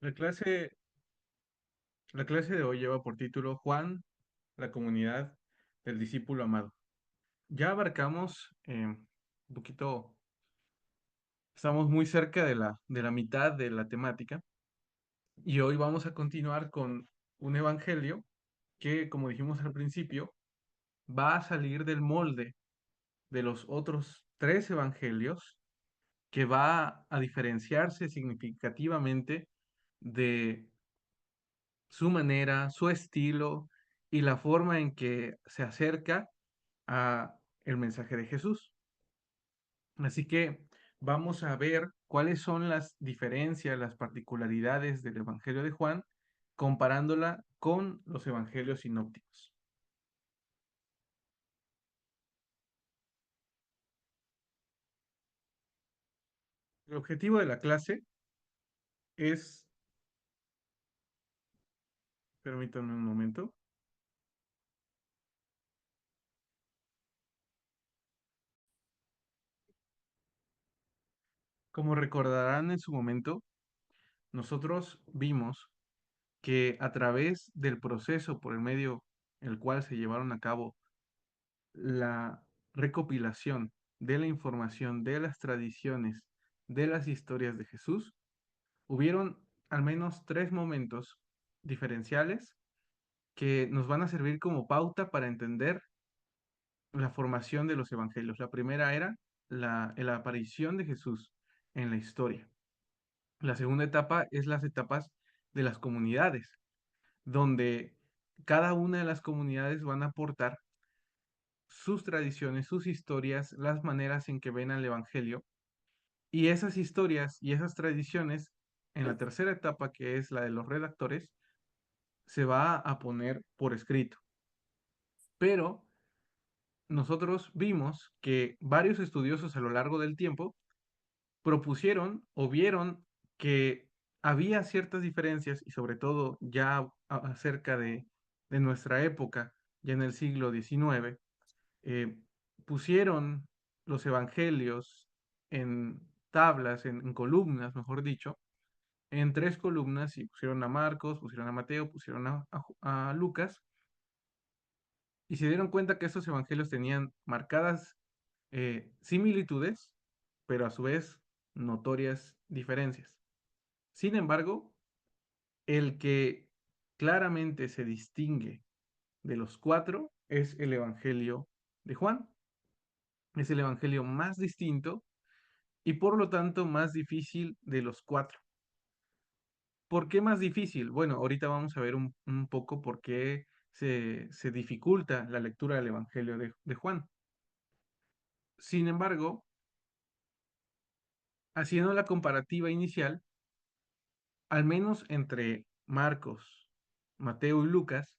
La clase, la clase de hoy lleva por título Juan, la comunidad del discípulo amado. Ya abarcamos un poquito, estamos muy cerca de la mitad de la temática y hoy vamos a continuar con un evangelio que, como dijimos al principio, va a salir del molde de los otros tres evangelios, que va a diferenciarse significativamente de su manera, su estilo y la forma en que se acerca a el mensaje de Jesús. Así que vamos a ver cuáles son las diferencias, las particularidades del Evangelio de Juan, comparándola con los evangelios sinópticos. El objetivo de la clase es, permítanme un momento, como recordarán en su momento, nosotros vimos que a través del proceso por el medio el cual se llevaron a cabo la recopilación de la información, de las tradiciones, de las historias de Jesús, hubieron al menos tres momentos diferenciales que nos van a servir como pauta para entender la formación de los evangelios. La primera era la aparición de Jesús en la historia. La segunda etapa es las etapas de las comunidades, donde cada una de las comunidades van a aportar sus tradiciones, sus historias, las maneras en que ven al Evangelio. Y esas historias y esas tradiciones, en la tercera etapa, que es la de los redactores, se va a poner por escrito. Pero nosotros vimos que varios estudiosos a lo largo del tiempo propusieron o vieron que había ciertas diferencias, y sobre todo ya acerca de nuestra época, ya en el siglo XIX, eh, pusieron los evangelios en tablas, en columnas, mejor dicho, en tres columnas y pusieron a Marcos, pusieron a Mateo, pusieron a Lucas, y se dieron cuenta que estos evangelios tenían marcadas similitudes, pero a su vez notorias diferencias. Sin embargo, el que claramente se distingue de los cuatro es el Evangelio de Juan. Es el Evangelio más distinto y por lo tanto más difícil de los cuatro. ¿Por qué más difícil? Bueno, ahorita vamos a ver un poco por qué se dificulta la lectura del Evangelio de Juan. Sin embargo, haciendo la comparativa inicial, al menos entre Marcos, Mateo y Lucas,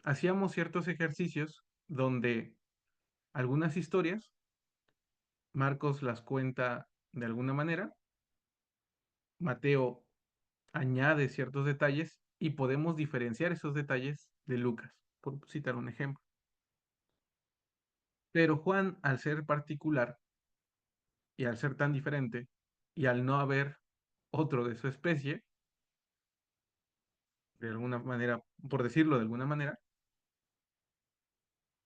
hacíamos ciertos ejercicios donde algunas historias, Marcos las cuenta de alguna manera, Mateo añade ciertos detalles y podemos diferenciar esos detalles de Lucas, por citar un ejemplo. Pero Juan, al ser particular y al ser tan diferente y al no haber otro de su especie, de alguna manera, por decirlo de alguna manera,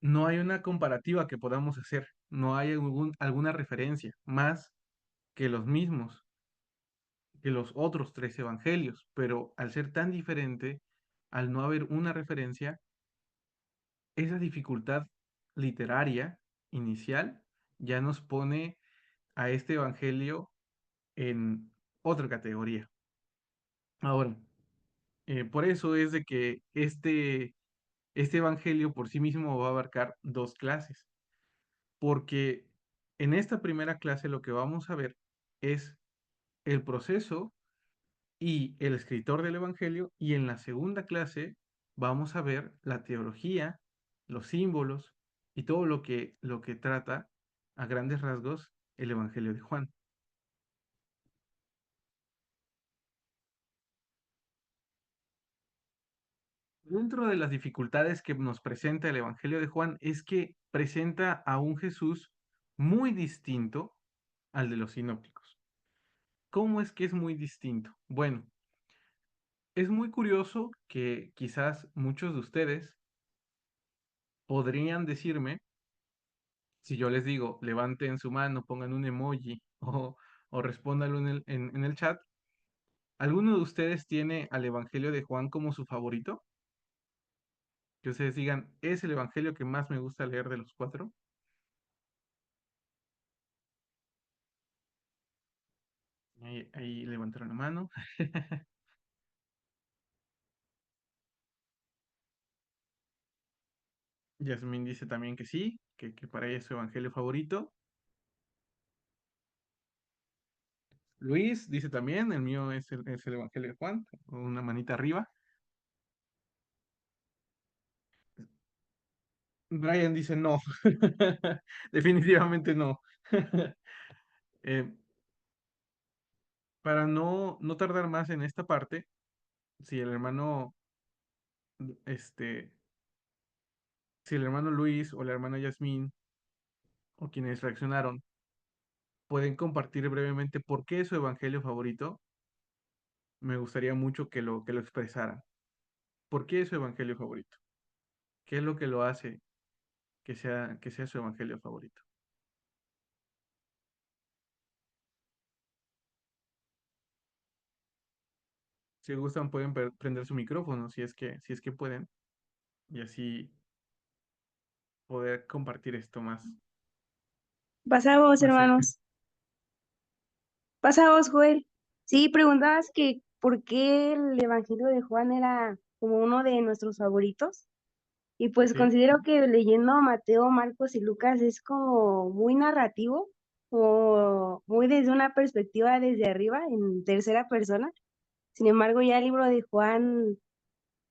no hay una comparativa que podamos hacer, no hay alguna referencia más que los mismos, que los otros tres evangelios, pero al ser tan diferente, al no haber una referencia, esa dificultad literaria inicial ya nos pone a este evangelio en otra categoría. Ahora, por eso es de que este evangelio por sí mismo va a abarcar dos clases, porque en esta primera clase lo que vamos a ver es el proceso y el escritor del evangelio, y en la segunda clase vamos a ver la teología, los símbolos y todo lo que trata a grandes rasgos el evangelio de Juan. Dentro de las dificultades que nos presenta el Evangelio de Juan es que presenta a un Jesús muy distinto al de los sinópticos. ¿Cómo es que es muy distinto? Bueno, es muy curioso que quizás muchos de ustedes podrían decirme, si yo les digo, levanten su mano, pongan un emoji o respóndanlo en el chat, ¿alguno de ustedes tiene al Evangelio de Juan como su favorito? Que ustedes digan, es el Evangelio que más me gusta leer de los cuatro. Ahí levantaron la mano. Yasmín dice también que sí, que para ella es su Evangelio favorito. Luis dice también, el mío es el Evangelio de Juan, una manita arriba. Brian dice no, definitivamente no. Eh, para no tardar más en esta parte, si el hermano, este, si el hermano Luis o la hermana Yasmín o quienes reaccionaron pueden compartir brevemente por qué es su evangelio favorito, me gustaría mucho que lo expresaran. ¿Por qué es su evangelio favorito? ¿Qué es lo que lo hace que sea su evangelio favorito? Si gustan, pueden prender su micrófono si es que pueden, y así poder compartir esto Pasamos, más cerca. hermanos. Pasamos, Joel. Sí, preguntabas que por qué el Evangelio de Juan era como uno de nuestros favoritos. Y pues ¿Sí? considero que leyendo a Mateo, Marcos y Lucas es como muy narrativo, o muy desde una perspectiva desde arriba, en tercera persona. Sin embargo, ya el libro de Juan,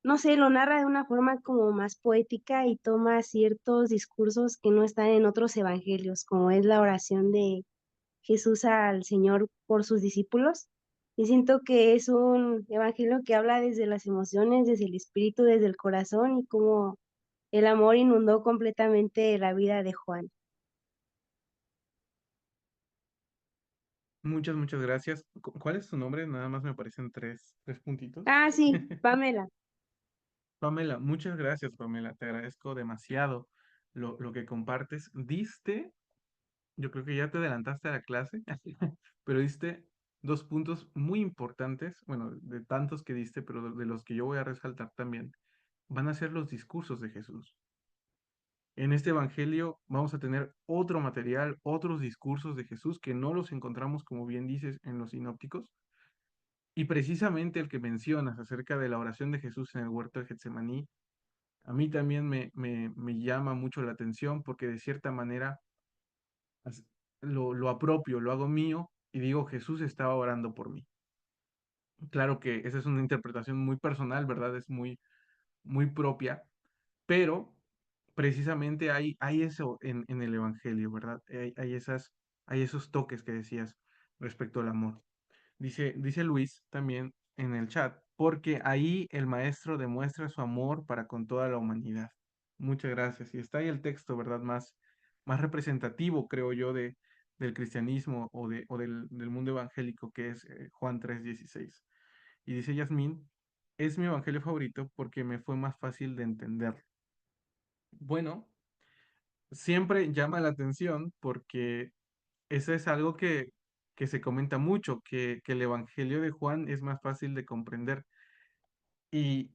no sé, lo narra de una forma como más poética y toma ciertos discursos que no están en otros evangelios, como es la oración de Jesús al Señor por sus discípulos. Y siento que es un evangelio que habla desde las emociones, desde el espíritu, desde el corazón y cómo el amor inundó completamente la vida de Juan. Muchas gracias. ¿Cuál es tu nombre? Nada más me aparecen tres puntitos. Ah, sí, Pamela. Pamela, muchas gracias, Pamela. Te agradezco demasiado lo que compartes. Yo creo que ya te adelantaste a la clase, pero diste dos puntos muy importantes, bueno, de tantos que diste, pero de los que yo voy a resaltar también, van a ser los discursos de Jesús. En este Evangelio vamos a tener otro material, otros discursos de Jesús que no los encontramos, como bien dices, en los sinópticos. Y precisamente el que mencionas acerca de la oración de Jesús en el huerto de Getsemaní, a mí también me llama mucho la atención porque de cierta manera as- lo apropio, lo hago mío y digo, Jesús estaba orando por mí. Claro que esa es una interpretación muy personal, ¿verdad? Es muy propia, pero precisamente hay eso en el Evangelio, ¿verdad? Hay esos toques que decías respecto al amor. Dice Luis también en el chat, porque ahí el maestro demuestra su amor para con toda la humanidad. Muchas gracias. Y está ahí el texto, ¿verdad? Más representativo, creo yo, del cristianismo o del mundo evangélico, que es Juan 3:16. Y dice Yasmín, es mi evangelio favorito porque me fue más fácil de entender. Bueno, siempre llama la atención porque eso es algo que se comenta mucho, que el Evangelio de Juan es más fácil de comprender. Y,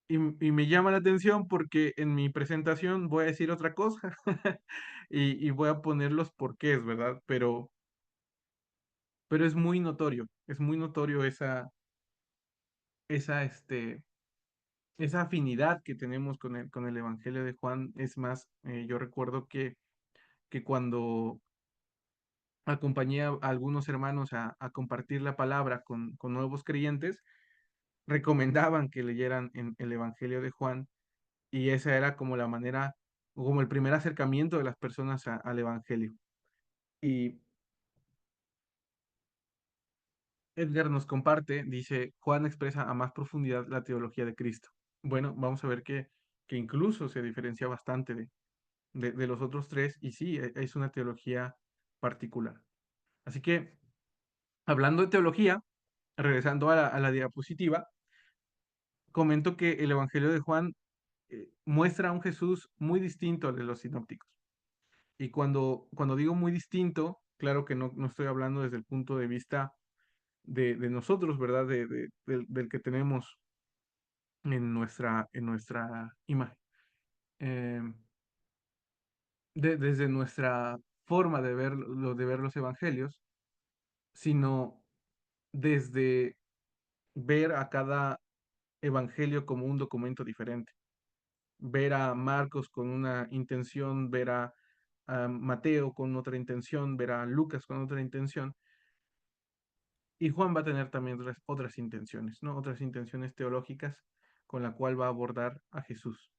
y me llama la atención porque en mi presentación voy a decir otra cosa y voy a poner los porqués, ¿verdad? Pero es muy notorio esa, este, esa afinidad que tenemos con el Evangelio de Juan. Es más, yo recuerdo que cuando acompañé a algunos hermanos a compartir la palabra con nuevos creyentes, recomendaban que leyeran en el Evangelio de Juan y esa era como la manera, o como el primer acercamiento de las personas al Evangelio. Y Edgar nos comparte, dice, Juan expresa a más profundidad la teología de Cristo. Bueno, vamos a ver que incluso se diferencia bastante de los otros tres y sí, es una teología particular. Así que, hablando de teología, regresando a la diapositiva, comento que el Evangelio de Juan muestra a un Jesús muy distinto al de los sinópticos. Y cuando digo muy distinto, claro que no estoy hablando desde el punto de vista de nosotros, ¿verdad? Del que tenemos en nuestra imagen. Eh, desde nuestra forma de ver los evangelios, sino desde ver a cada evangelio como un documento diferente. Ver a Marcos con una intención, ver a Mateo con otra intención, ver a Lucas con otra intención, y Juan va a tener también otras intenciones, ¿no? Otras intenciones teológicas con la cual va a abordar a Jesús.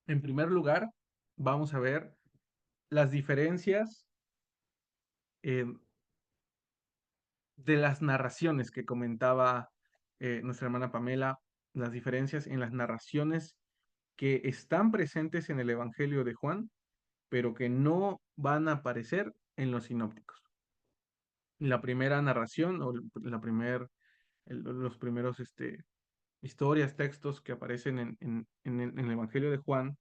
En primer lugar, vamos a ver las diferencias eh, de las narraciones que comentaba nuestra hermana Pamela, las diferencias en las narraciones que están presentes en el Evangelio de Juan, pero que no van a aparecer en los sinópticos. La primera narración o los primeros historias, textos que aparecen en el Evangelio de Juan,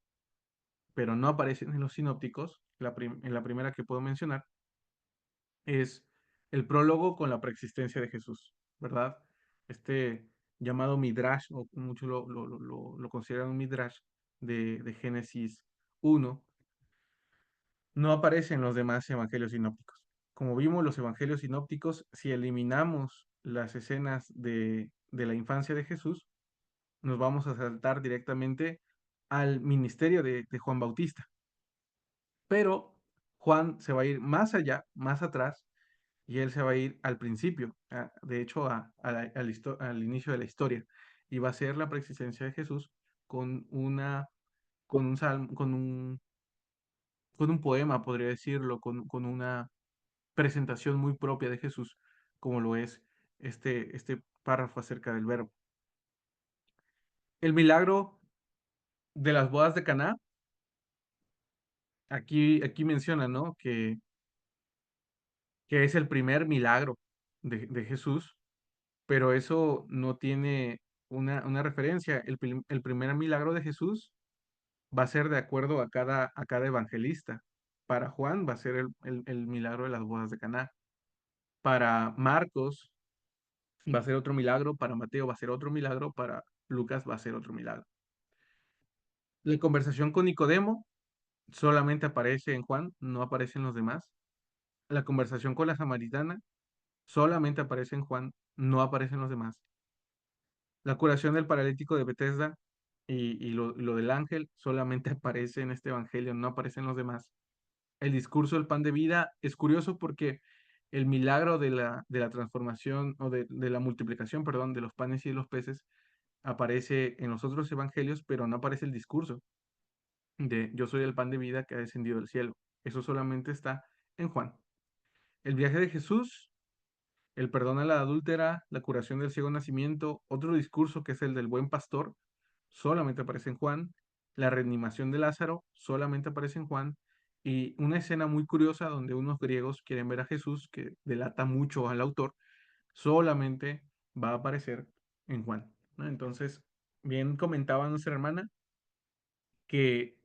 pero no aparecen en los sinópticos, en la primera que puedo mencionar, es el prólogo con la preexistencia de Jesús, ¿verdad? Este llamado Midrash, o muchos lo consideran un Midrash de Génesis 1, no aparece en los demás evangelios sinópticos. Como vimos, los evangelios sinópticos, si eliminamos las escenas de la infancia de Jesús, nos vamos a saltar directamente al ministerio de Juan Bautista. Pero Juan se va a ir más allá, más atrás, y él se va a ir al principio, de hecho, al inicio de la historia, y va a ser la preexistencia de Jesús con con un con un poema, podría decirlo, con una presentación muy propia de Jesús, como lo es este párrafo acerca del verbo. El milagro de las bodas de Caná, aquí menciona, ¿no? Que es el primer milagro de Jesús, pero eso no tiene una referencia. El primer milagro de Jesús va a ser de acuerdo a cada evangelista. Para Juan va a ser el milagro de las bodas de Caná. Para Marcos va a ser otro milagro, para Mateo va a ser otro milagro, para Lucas va a ser otro milagro. La conversación con Nicodemo solamente aparece en Juan, no aparece en los demás. La conversación con la samaritana solamente aparece en Juan, no aparece en los demás. La curación del paralítico de Bethesda y lo del ángel solamente aparece en este evangelio, no aparece en los demás. El discurso del pan de vida es curioso porque el milagro de la transformación o de la multiplicación, perdón, de los panes y de los peces aparece en los otros evangelios, pero no aparece el discurso de yo soy el pan de vida que ha descendido del cielo. Eso solamente está en Juan. El viaje de Jesús, el perdón a la adúltera, la curación del ciego nacimiento, otro discurso que es el del buen pastor, solamente aparece en Juan. La reanimación de Lázaro solamente aparece en Juan. Y una escena muy curiosa donde unos griegos quieren ver a Jesús, que delata mucho al autor, solamente va a aparecer en Juan, ¿no? Entonces, bien comentaba nuestra hermana que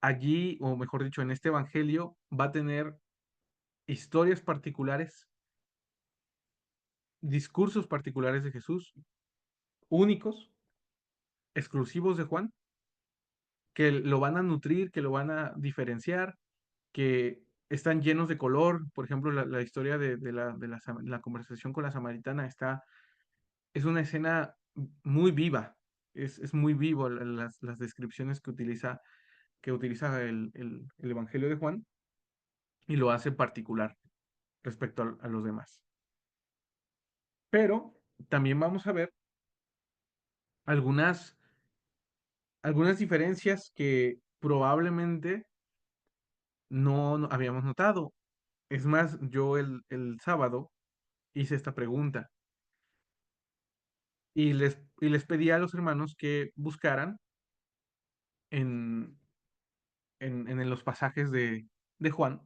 allí, o mejor dicho, en este evangelio, va a tener historias particulares, discursos particulares de Jesús, únicos, exclusivos de Juan, que lo van a nutrir, que lo van a diferenciar, que están llenos de color. Por ejemplo, la historia de la conversación con la samaritana es una escena muy viva, es muy vivo las descripciones que utiliza el Evangelio de Juan, y lo hace particular respecto a los demás. Pero también vamos a ver algunas, algunas diferencias que probablemente no habíamos notado. Es más, yo el sábado hice esta pregunta y les pedí a los hermanos que buscaran en, en los pasajes de Juan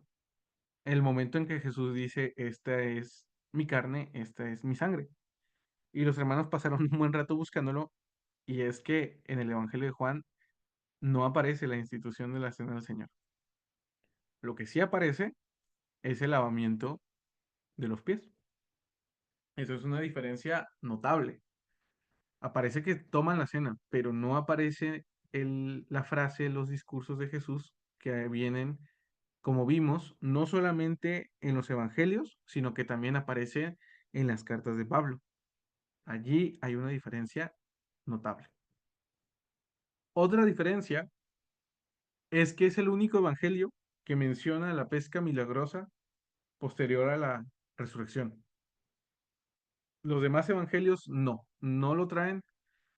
el momento en que Jesús dice, esta es mi carne, esta es mi sangre. y los hermanos pasaron un buen rato buscándolo, y es que en el Evangelio de Juan no aparece la institución de la Cena del Señor. Lo que sí aparece es el lavamiento de los pies. Eso es una diferencia notable. Aparece que toman la cena, pero no aparece la frase, los discursos de Jesús que vienen, como vimos, no solamente en los evangelios, sino que también aparece en las cartas de Pablo. Allí hay una diferencia notable. Otra diferencia es que es el único evangelio que menciona la pesca milagrosa posterior a la resurrección. Los demás evangelios no lo traen,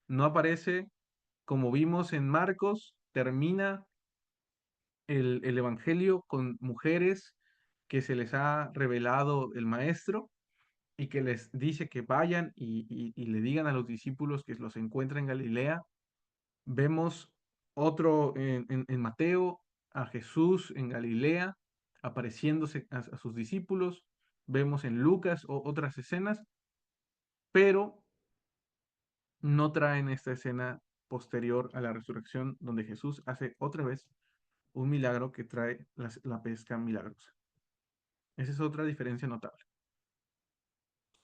no aparece. Como vimos en Marcos, termina el evangelio con mujeres que se les ha revelado el maestro y que les dice que vayan y le digan a los discípulos que los encuentren en Galilea. Vemos otro en Mateo, a Jesús en Galilea, apareciéndose a sus discípulos. Vemos en Lucas otras escenas, pero no traen esta escena posterior a la resurrección, donde Jesús hace otra vez un milagro que trae la pesca milagrosa. Esa es otra diferencia notable.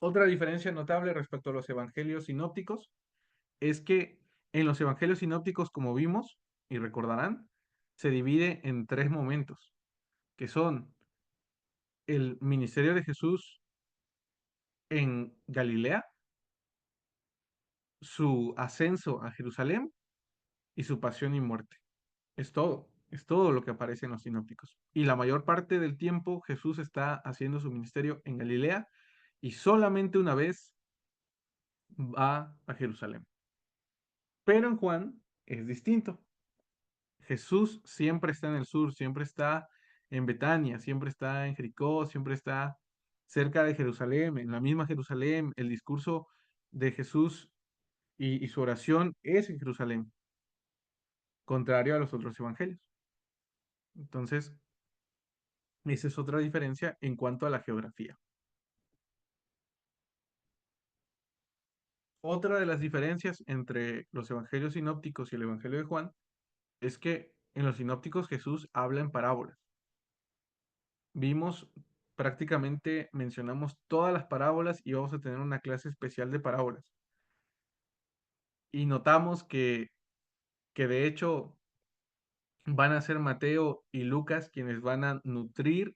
Otra diferencia notable respecto a los evangelios sinópticos es que en los evangelios sinópticos, como vimos y recordarán, se divide en tres momentos, que son el ministerio de Jesús en Galilea, su ascenso a Jerusalén y su pasión y muerte. Es todo lo que aparece en los sinópticos. Y la mayor parte del tiempo Jesús está haciendo su ministerio en Galilea y solamente una vez va a Jerusalén. Pero en Juan es distinto. Jesús siempre está en el sur, siempre está en Betania, siempre está en Jericó, siempre está cerca de Jerusalén, en la misma Jerusalén. El discurso de Jesús y su oración es en Jerusalén, contrario a los otros evangelios. Entonces, esa es otra diferencia en cuanto a la geografía. Otra de las diferencias entre los evangelios sinópticos y el evangelio de Juan es que en los sinópticos Jesús habla en parábolas. Vimos, prácticamente mencionamos todas las parábolas y vamos a tener una clase especial de parábolas. Y notamos que de hecho van a ser Mateo y Lucas quienes van a nutrir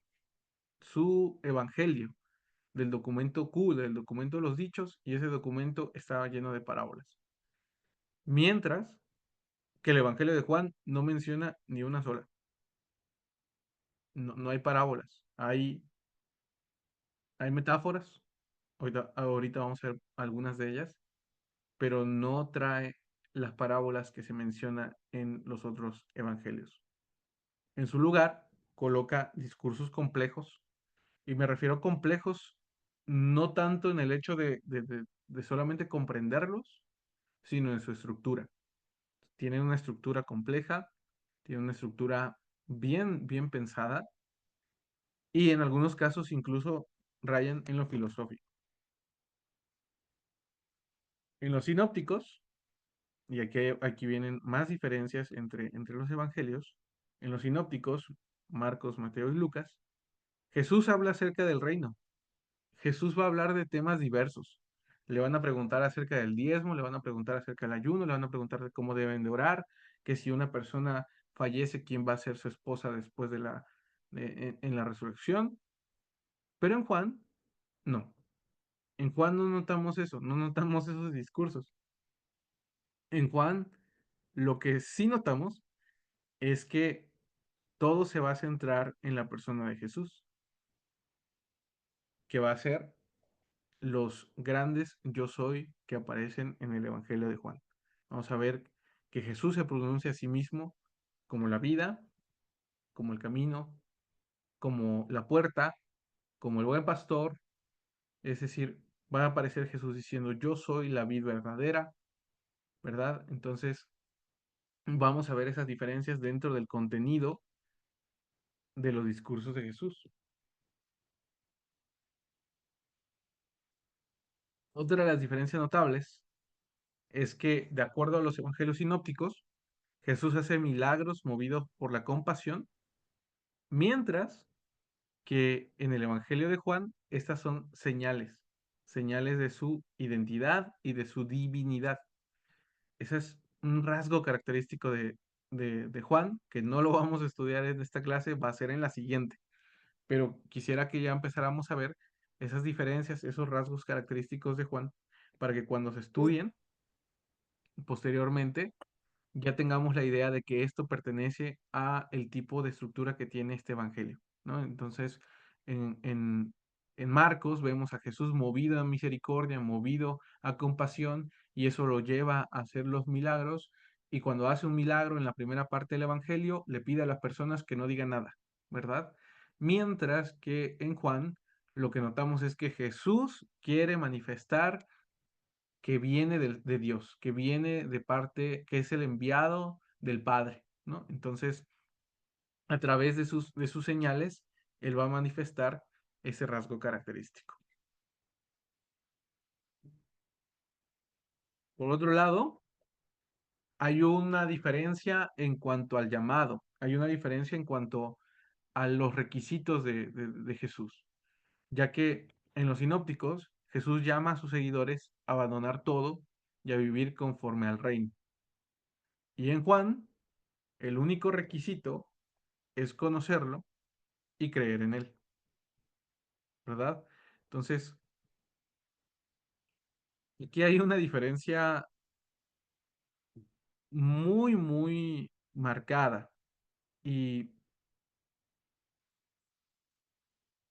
su evangelio del documento Q, del documento de los dichos, y ese documento estaba lleno de parábolas. Mientras que el evangelio de Juan no menciona ni una sola. No hay parábolas, hay metáforas. Ahorita vamos a ver algunas de ellas, pero no trae las parábolas que se menciona en los otros evangelios. En su lugar, coloca discursos complejos, y me refiero a complejos no tanto en el hecho de solamente comprenderlos, sino en su estructura. Tienen una estructura compleja, tienen una estructura bien pensada, y en algunos casos incluso rayan en lo filosófico. En los sinópticos, y aquí vienen más diferencias entre los evangelios, en los sinópticos, Marcos, Mateo y Lucas, Jesús habla acerca del reino. Jesús va a hablar de temas diversos. Le van a preguntar acerca del diezmo, le van a preguntar acerca del ayuno, le van a preguntar de cómo deben de orar, que si una persona fallece, quién va a ser su esposa después en la resurrección. Pero en Juan, no. En Juan no notamos eso, no notamos esos discursos. En Juan, lo que sí notamos es que todo se va a centrar en la persona de Jesús, que va a ser los grandes yo soy que aparecen en el Evangelio de Juan. Vamos a ver que Jesús se pronuncia a sí mismo como la vida, como el camino, como la puerta, como el buen pastor. Es decir, va a aparecer Jesús diciendo yo soy la vid verdadera, ¿verdad? Entonces vamos a ver esas diferencias dentro del contenido de los discursos de Jesús. Otra de las diferencias notables es que, de acuerdo a los evangelios sinópticos, Jesús hace milagros movidos por la compasión, mientras que en el Evangelio de Juan estas son señales, señales de su identidad y de su divinidad. Ese es un rasgo característico de Juan, que no lo vamos a estudiar en esta clase, va a ser en la siguiente. Pero quisiera que ya empezáramos a ver esas diferencias, esos rasgos característicos de Juan, para que cuando se estudien posteriormente ya tengamos la idea de que esto pertenece a el tipo de estructura que tiene este evangelio, ¿no? Entonces, en, en, en Marcos vemos a Jesús movido a misericordia, movido a compasión, y eso lo lleva a hacer los milagros, y cuando hace un milagro en la primera parte del evangelio, le pide a las personas que no digan nada, ¿verdad? Mientras que en Juan, lo que notamos es que Jesús quiere manifestar que viene de Dios, que viene de parte, que es el enviado del Padre, ¿no? Entonces, a través de sus señales, Él va a manifestar ese rasgo característico. Por otro lado, hay una diferencia en cuanto al llamado, hay una diferencia en cuanto a los requisitos de Jesús, ya que en los sinópticos, Jesús llama a sus seguidores a abandonar todo y a vivir conforme al reino. Y en Juan, el único requisito es conocerlo y creer en él, ¿verdad? Entonces, aquí hay una diferencia muy, muy marcada y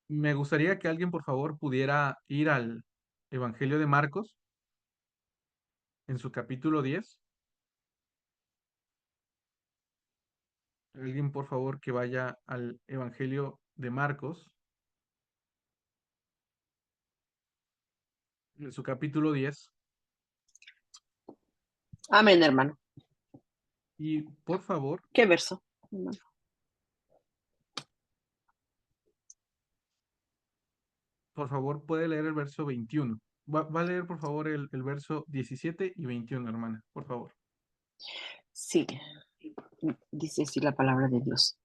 me gustaría que alguien, por favor, pudiera ir al Evangelio de Marcos en su capítulo 10. Alguien, por favor, que vaya al Evangelio de Marcos en su capítulo 10 Amén, hermano. y, ¿Qué verso? por favor, puede leer el verso 21. Va a leer, por favor, el verso 17 y 21, hermana, por favor. Sí, dice así la palabra de Dios.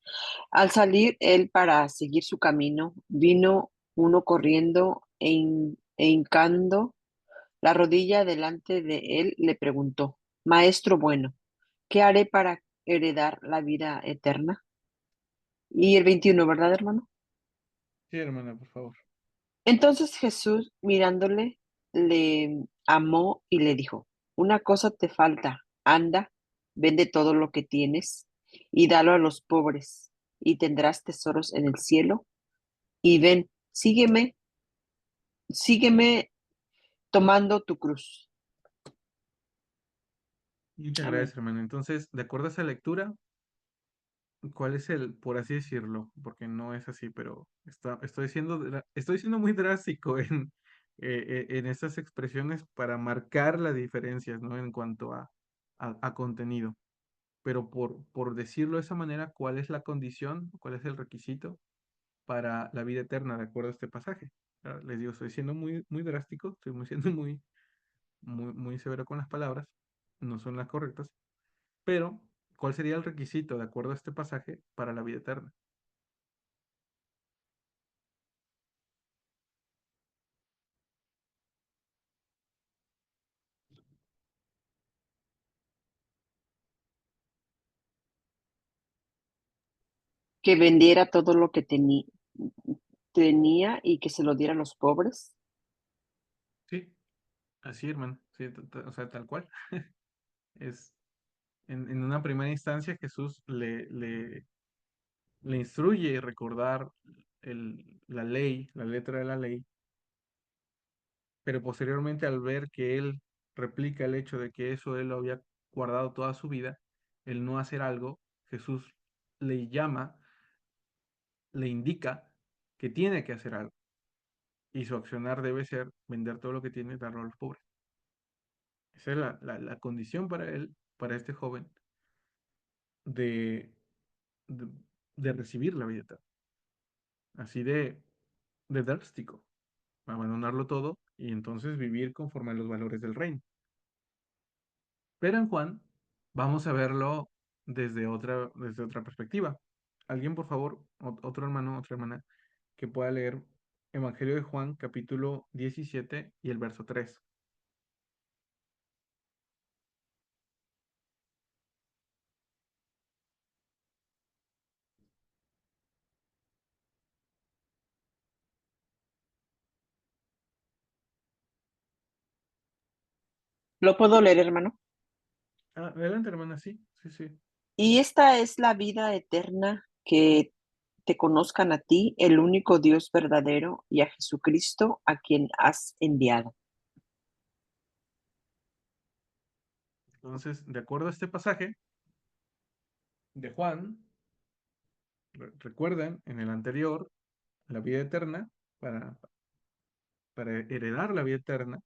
Al salir él para seguir su camino, vino uno corriendo e hincando la rodilla delante de él, le preguntó, Maestro bueno, ¿qué haré para heredar la vida eterna? Y el 21, ¿verdad, hermano? Sí, hermana, por favor. Entonces Jesús, mirándole, le amó y le dijo, una cosa te falta, anda, vende todo lo que tienes y dalo a los pobres, y tendrás tesoros en el cielo, y ven, sígueme tomando tu cruz. Muchas Amén. gracias, hermano. Entonces, de acuerdo a esa lectura, ¿cuál es el, por así decirlo? Porque no es así, pero estoy siendo muy drástico en estas expresiones para marcar las diferencias, ¿no? En cuanto a contenido. Pero por decirlo de esa manera, ¿cuál es la condición, cuál es el requisito para la vida eterna, de acuerdo a este pasaje? Ah, les digo, estoy siendo muy, muy drástico, siendo muy, muy, muy severo con las palabras, no son las correctas. Pero, ¿cuál sería el requisito, de acuerdo a este pasaje, para la vida eterna? Que vendiera todo lo que tenía y que se lo diera a los pobres. Sí, así, hermano. Sí, o sea, tal cual. Es, en una primera instancia, Jesús le instruye recordar la ley, la letra de la ley, pero posteriormente, al ver que él replica el hecho de que eso él lo había guardado toda su vida, el no hacer algo, Jesús le llama, le indica que tiene que hacer algo. Y su accionar debe ser vender todo lo que tiene y darlo a los pobres. Esa es la condición para él, para este joven, de, de, de recibir la vida eterna. Así de drástico. Abandonarlo todo y entonces vivir conforme a los valores del reino. Pero en Juan vamos a verlo desde otra perspectiva. Alguien, por favor, otro hermano, otra hermana, que pueda leer Evangelio de Juan, capítulo 17 y el verso 3. ¿Lo puedo leer, hermano? Ah, adelante, hermana, sí, sí, sí. Y esta es la vida eterna, que te conozcan a ti, el único Dios verdadero, y a Jesucristo, a quien has enviado. Entonces, de acuerdo a este pasaje de Juan, recuerden en el anterior, la vida eterna, para, para heredar la vida eterna,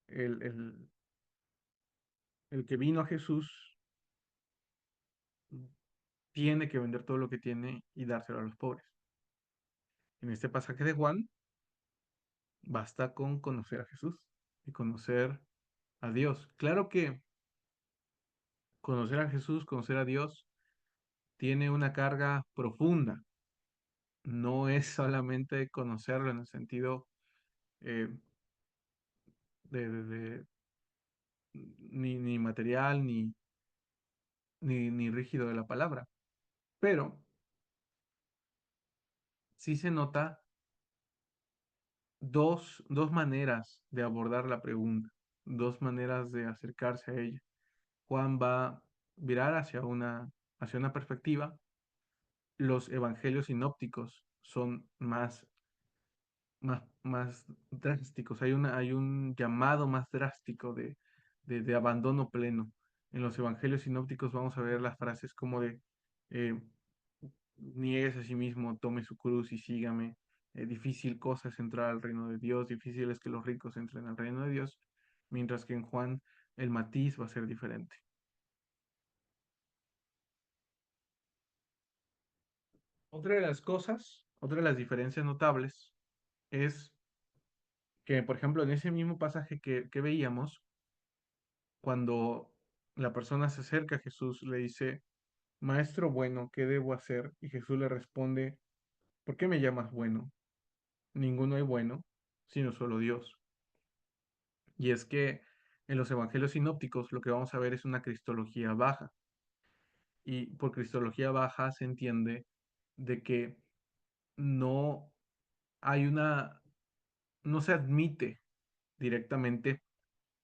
el, el, el que vino a Jesús tiene que vender todo lo que tiene y dárselo a los pobres. En este pasaje de Juan, basta con conocer a Jesús y conocer a Dios. Claro que conocer a Jesús, conocer a Dios, tiene una carga profunda. No es solamente conocerlo en el sentido eh, de ni material ni rígido de la palabra, pero sí se nota dos maneras de abordar la pregunta, dos maneras de acercarse a ella. Juan va a virar hacia una perspectiva. Los evangelios sinópticos son más drásticos. Hay un llamado más drástico de abandono pleno. En los evangelios sinópticos vamos a ver las frases como de eh, niegues a sí mismo, tome su cruz y sígame. Difícil cosa es entrar al reino de Dios, difícil es que los ricos entren al reino de Dios, mientras que en Juan el matiz va a ser diferente. Otra de las cosas, otra de las diferencias notables es que, por ejemplo, en ese mismo pasaje que veíamos, cuando la persona se acerca a Jesús, le dice, Maestro bueno, ¿qué debo hacer? Y Jesús le responde, ¿por qué me llamas bueno? Ninguno hay bueno, sino solo Dios. Y es que en los evangelios sinópticos lo que vamos a ver es una cristología baja. Y por cristología baja se entiende de que no hay no se admite directamente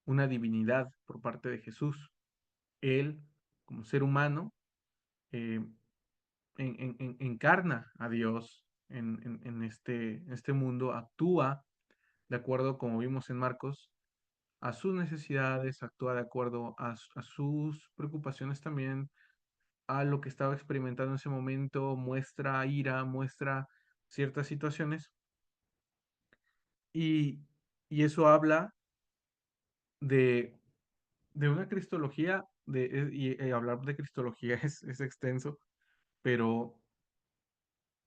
una divinidad por parte de Jesús. Él, como ser humano, eh, encarna a Dios en este mundo, actúa de acuerdo, como vimos en Marcos, a sus necesidades, actúa de acuerdo a sus preocupaciones también, a lo que estaba experimentando en ese momento, muestra ira, muestra ciertas situaciones y, y eso habla de, de una cristología, hablar de cristología es extenso, pero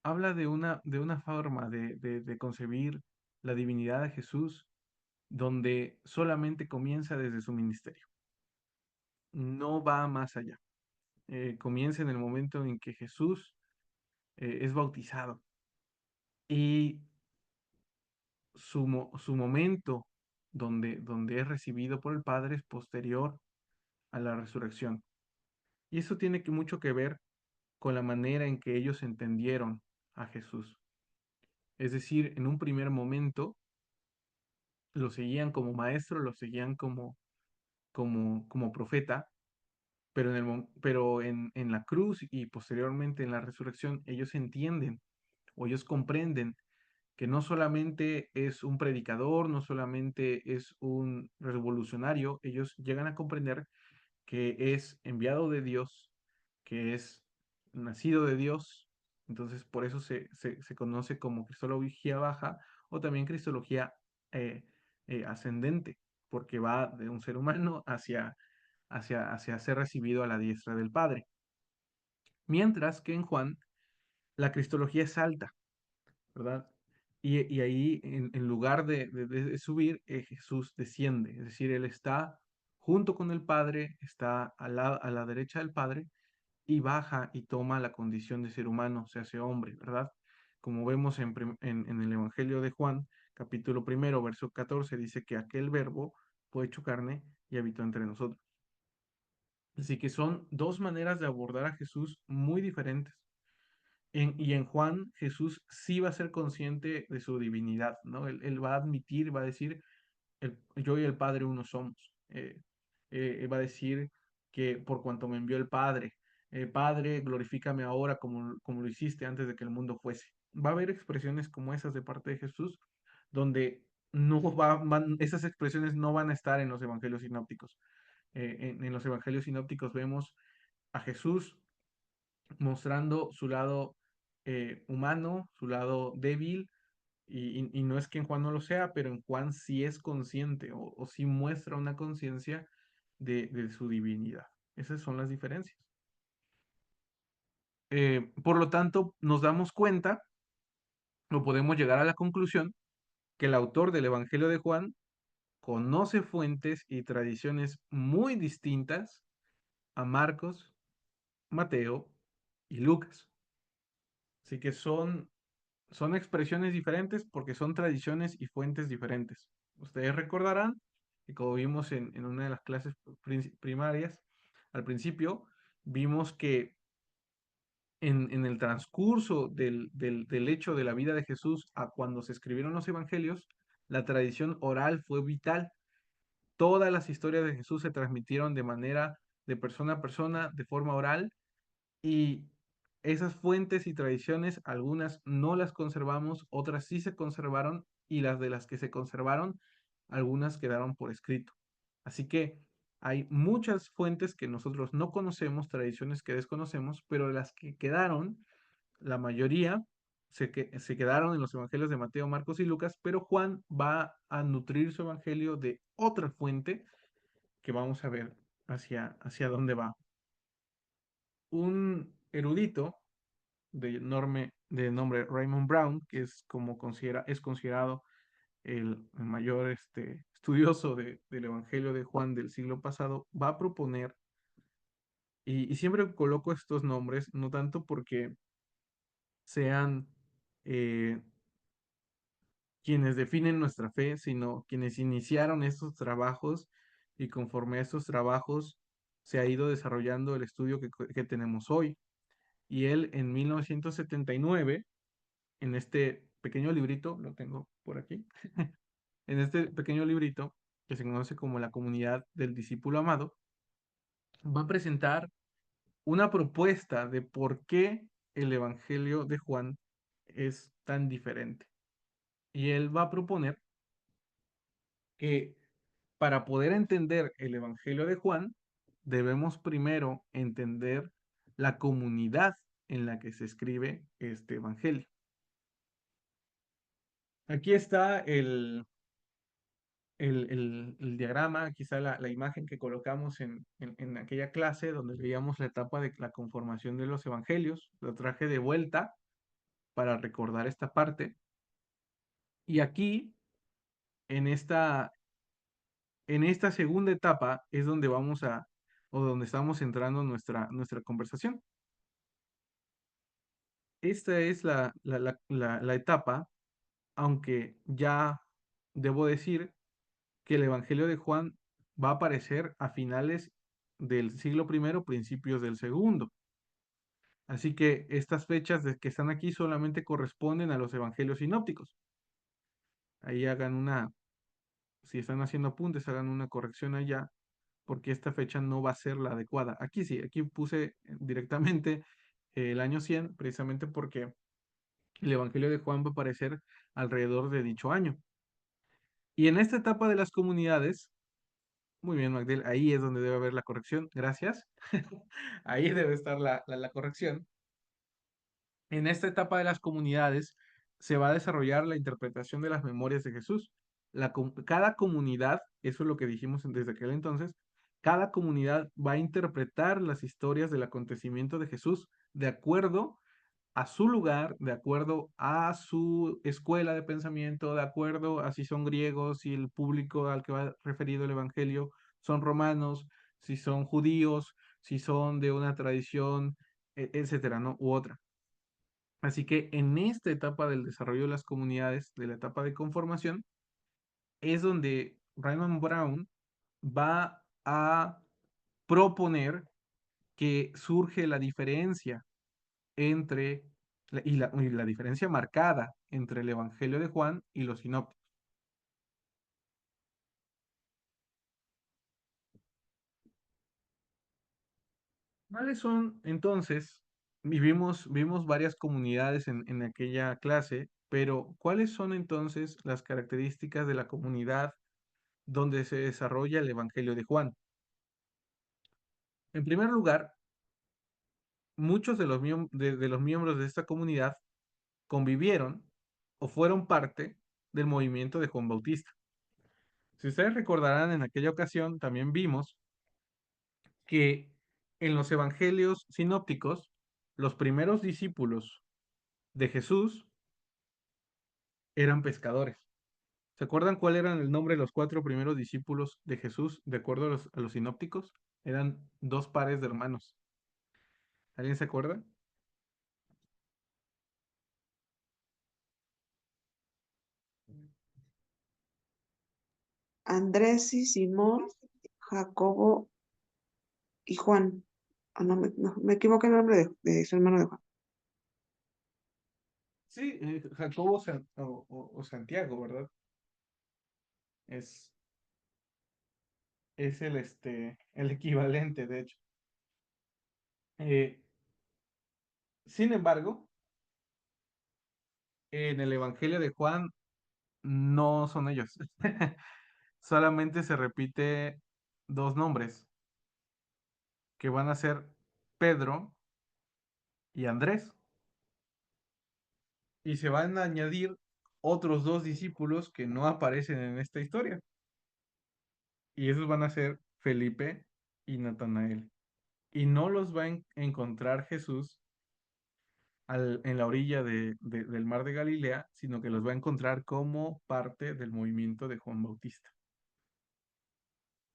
habla de una forma de concebir la divinidad de Jesús donde solamente comienza desde su ministerio, no va más allá. Comienza en el momento en que Jesús es bautizado y su momento donde es recibido por el Padre es posterior a la resurrección. Y eso tiene mucho que ver con la manera en que ellos entendieron a Jesús. Es decir, en un primer momento lo seguían como maestro, lo seguían como profeta, pero, en la cruz y posteriormente en la resurrección, ellos entienden o ellos comprenden que no solamente es un predicador, no solamente es un revolucionario, ellos llegan a comprender que es enviado de Dios, que es nacido de Dios. Entonces, por eso se conoce como Cristología baja o también Cristología eh, ascendente, porque va de un ser humano hacia ser recibido a la diestra del Padre. Mientras que en Juan la cristología es alta, ¿verdad? Y ahí, en lugar de subir, Jesús desciende, es decir, Él está junto con el Padre, está a la derecha del Padre, y baja y toma la condición de ser humano, se hace hombre, ¿verdad? Como vemos en el Evangelio de Juan, capítulo primero, verso 14, dice que aquel verbo fue hecho carne y habitó entre nosotros. Así que son dos maneras de abordar a Jesús muy diferentes. Y en Juan, Jesús sí va a ser consciente de su divinidad, ¿no? Él va a admitir, va a decir, yo y el Padre uno somos. Va a decir que por cuanto me envió el Padre, Padre, glorifícame ahora como lo hiciste antes de que el mundo fuese. Va a haber expresiones como esas de parte de Jesús, donde no esas expresiones no van a estar en los evangelios sinópticos. En los evangelios sinópticos vemos a Jesús mostrando su lado humano, su lado débil, y no es que en Juan no lo sea, pero en Juan sí es consciente o sí muestra una conciencia de su divinidad. Esas son las diferencias. Por lo tanto, nos damos cuenta o podemos llegar a la conclusión que el autor del Evangelio de Juan conoce fuentes y tradiciones muy distintas a Marcos, Mateo y Lucas. Así que son expresiones diferentes porque son tradiciones y fuentes diferentes. Ustedes recordarán que como vimos en una de las clases primarias, al principio, vimos que en el transcurso del hecho de la vida de Jesús a cuando se escribieron los evangelios, la tradición oral fue vital. Todas las historias de Jesús se transmitieron de manera de persona a persona, de forma oral, y esas fuentes y tradiciones, algunas no las conservamos, otras sí se conservaron, y las de las que se conservaron, algunas quedaron por escrito. Así que hay muchas fuentes que nosotros no conocemos, tradiciones que desconocemos, pero de las que quedaron, la mayoría se quedaron en los evangelios de Mateo, Marcos y Lucas, pero Juan va a nutrir su evangelio de otra fuente que vamos a ver hacia dónde va. Un erudito de nombre Raymond Brown, que es considerado el mayor estudioso del Evangelio de Juan del siglo pasado, va a proponer, y siempre coloco estos nombres, no tanto porque sean eh, quienes definen nuestra fe, sino quienes iniciaron estos trabajos, y conforme a estos trabajos se ha ido desarrollando el estudio que tenemos hoy. Y él en 1979, en este pequeño librito, lo tengo por aquí, en este pequeño librito que se conoce como la Comunidad del Discípulo Amado, va a presentar una propuesta de por qué el Evangelio de Juan es tan diferente. Y él va a proponer que para poder entender el Evangelio de Juan, debemos primero entender la comunidad en la que se escribe este Evangelio. Aquí está el diagrama, quizá la imagen que colocamos en aquella clase donde veíamos la etapa de la conformación de los evangelios. Lo traje de vuelta para recordar esta parte. Y aquí, en esta segunda etapa, es donde o donde estamos entrando nuestra conversación. Esta es la etapa, aunque ya debo decir que el Evangelio de Juan va a aparecer a finales del siglo I, principios del segundo. Así que estas fechas que están aquí solamente corresponden a los evangelios sinópticos. Ahí si están haciendo apuntes, hagan una corrección allá, porque esta fecha no va a ser la adecuada. Aquí sí, aquí puse directamente el año 100, precisamente porque el Evangelio de Juan va a aparecer alrededor de dicho año. Y en esta etapa de las comunidades, muy bien, Magdel, ahí es donde debe haber la corrección, gracias. Ahí debe estar la corrección. En esta etapa de las comunidades se va a desarrollar la interpretación de las memorias de Jesús. Cada comunidad, eso es lo que dijimos desde aquel entonces, cada comunidad va a interpretar las historias del acontecimiento de Jesús de acuerdo a su lugar, de acuerdo a su escuela de pensamiento, de acuerdo a si son griegos, si el público al que va referido el Evangelio son romanos, si son judíos, si son de una tradición, etcétera, ¿no? U otra. Así que en esta etapa del desarrollo de las comunidades, de la etapa de conformación, es donde Raymond Brown va a proponer que surge la diferencia entre, y la diferencia marcada entre el Evangelio de Juan y los sinópticos. ¿Cuáles son entonces? Vimos varias comunidades en aquella clase, pero ¿cuáles son entonces las características de la comunidad donde se desarrolla el Evangelio de Juan? En primer lugar, muchos de los miembros de esta comunidad convivieron o fueron parte del movimiento de Juan Bautista. Si ustedes recordarán, en aquella ocasión también vimos que en los evangelios sinópticos, los primeros discípulos de Jesús eran pescadores. ¿Se acuerdan cuál era el nombre de los 4 primeros discípulos de Jesús de acuerdo a los sinópticos? Eran 2 pares de hermanos. ¿Alguien se acuerda? Andrés y Simón, Jacobo y Juan. Ah, no, me equivoqué en el nombre de su hermano de Juan. Sí, Jacobo o Santiago, ¿verdad? Es, es el equivalente, de hecho. Eh, Sin embargo, en el Evangelio de Juan no son ellos. Solamente se repite 2 nombres, que van a ser Pedro y Andrés. Y se van a añadir otros 2 discípulos que no aparecen en esta historia. Y esos van a ser Felipe y Natanael. Y no los va a encontrar Jesús en la orilla del mar de Galilea, sino que los va a encontrar como parte del movimiento de Juan Bautista.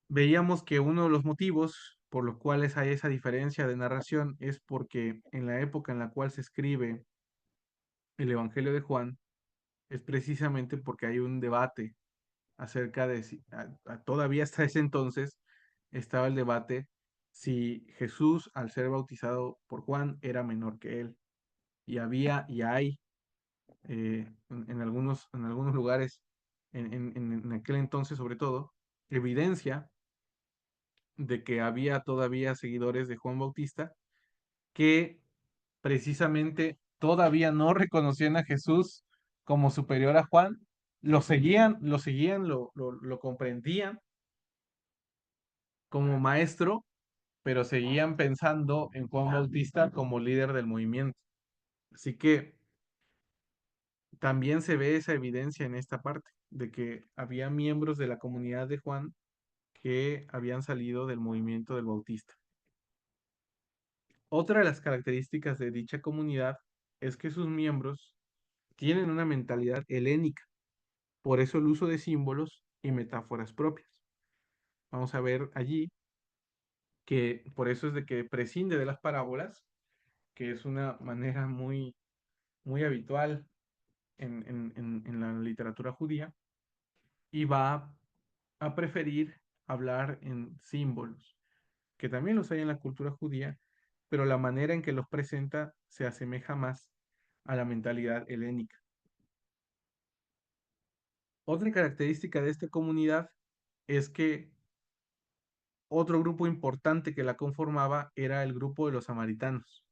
Veíamos que uno de los motivos por los cuales hay esa diferencia de narración es porque en la época en la cual se escribe el Evangelio de Juan es precisamente porque hay un debate acerca de si, todavía hasta ese entonces estaba el debate si Jesús al ser bautizado por Juan era menor que él. Y había y hay en algunos lugares, en aquel entonces sobre todo, evidencia de que había todavía seguidores de Juan Bautista que precisamente todavía no reconocían a Jesús como superior a Juan, lo comprendían como maestro, pero seguían pensando en Juan Bautista como líder del movimiento. Así que también se ve esa evidencia en esta parte, de que había miembros de la comunidad de Juan que habían salido del movimiento del Bautista. Otra de las características de dicha comunidad es que sus miembros tienen una mentalidad helénica, por eso el uso de símbolos y metáforas propias. Vamos a ver allí que por eso es de que prescinde de las parábolas, que es una manera muy habitual en la literatura judía, y va a preferir hablar en símbolos, que también los hay en la cultura judía, pero la manera en que los presenta se asemeja más a la mentalidad helénica. Otra característica de esta comunidad es que otro grupo importante que la conformaba era el grupo de los samaritanos.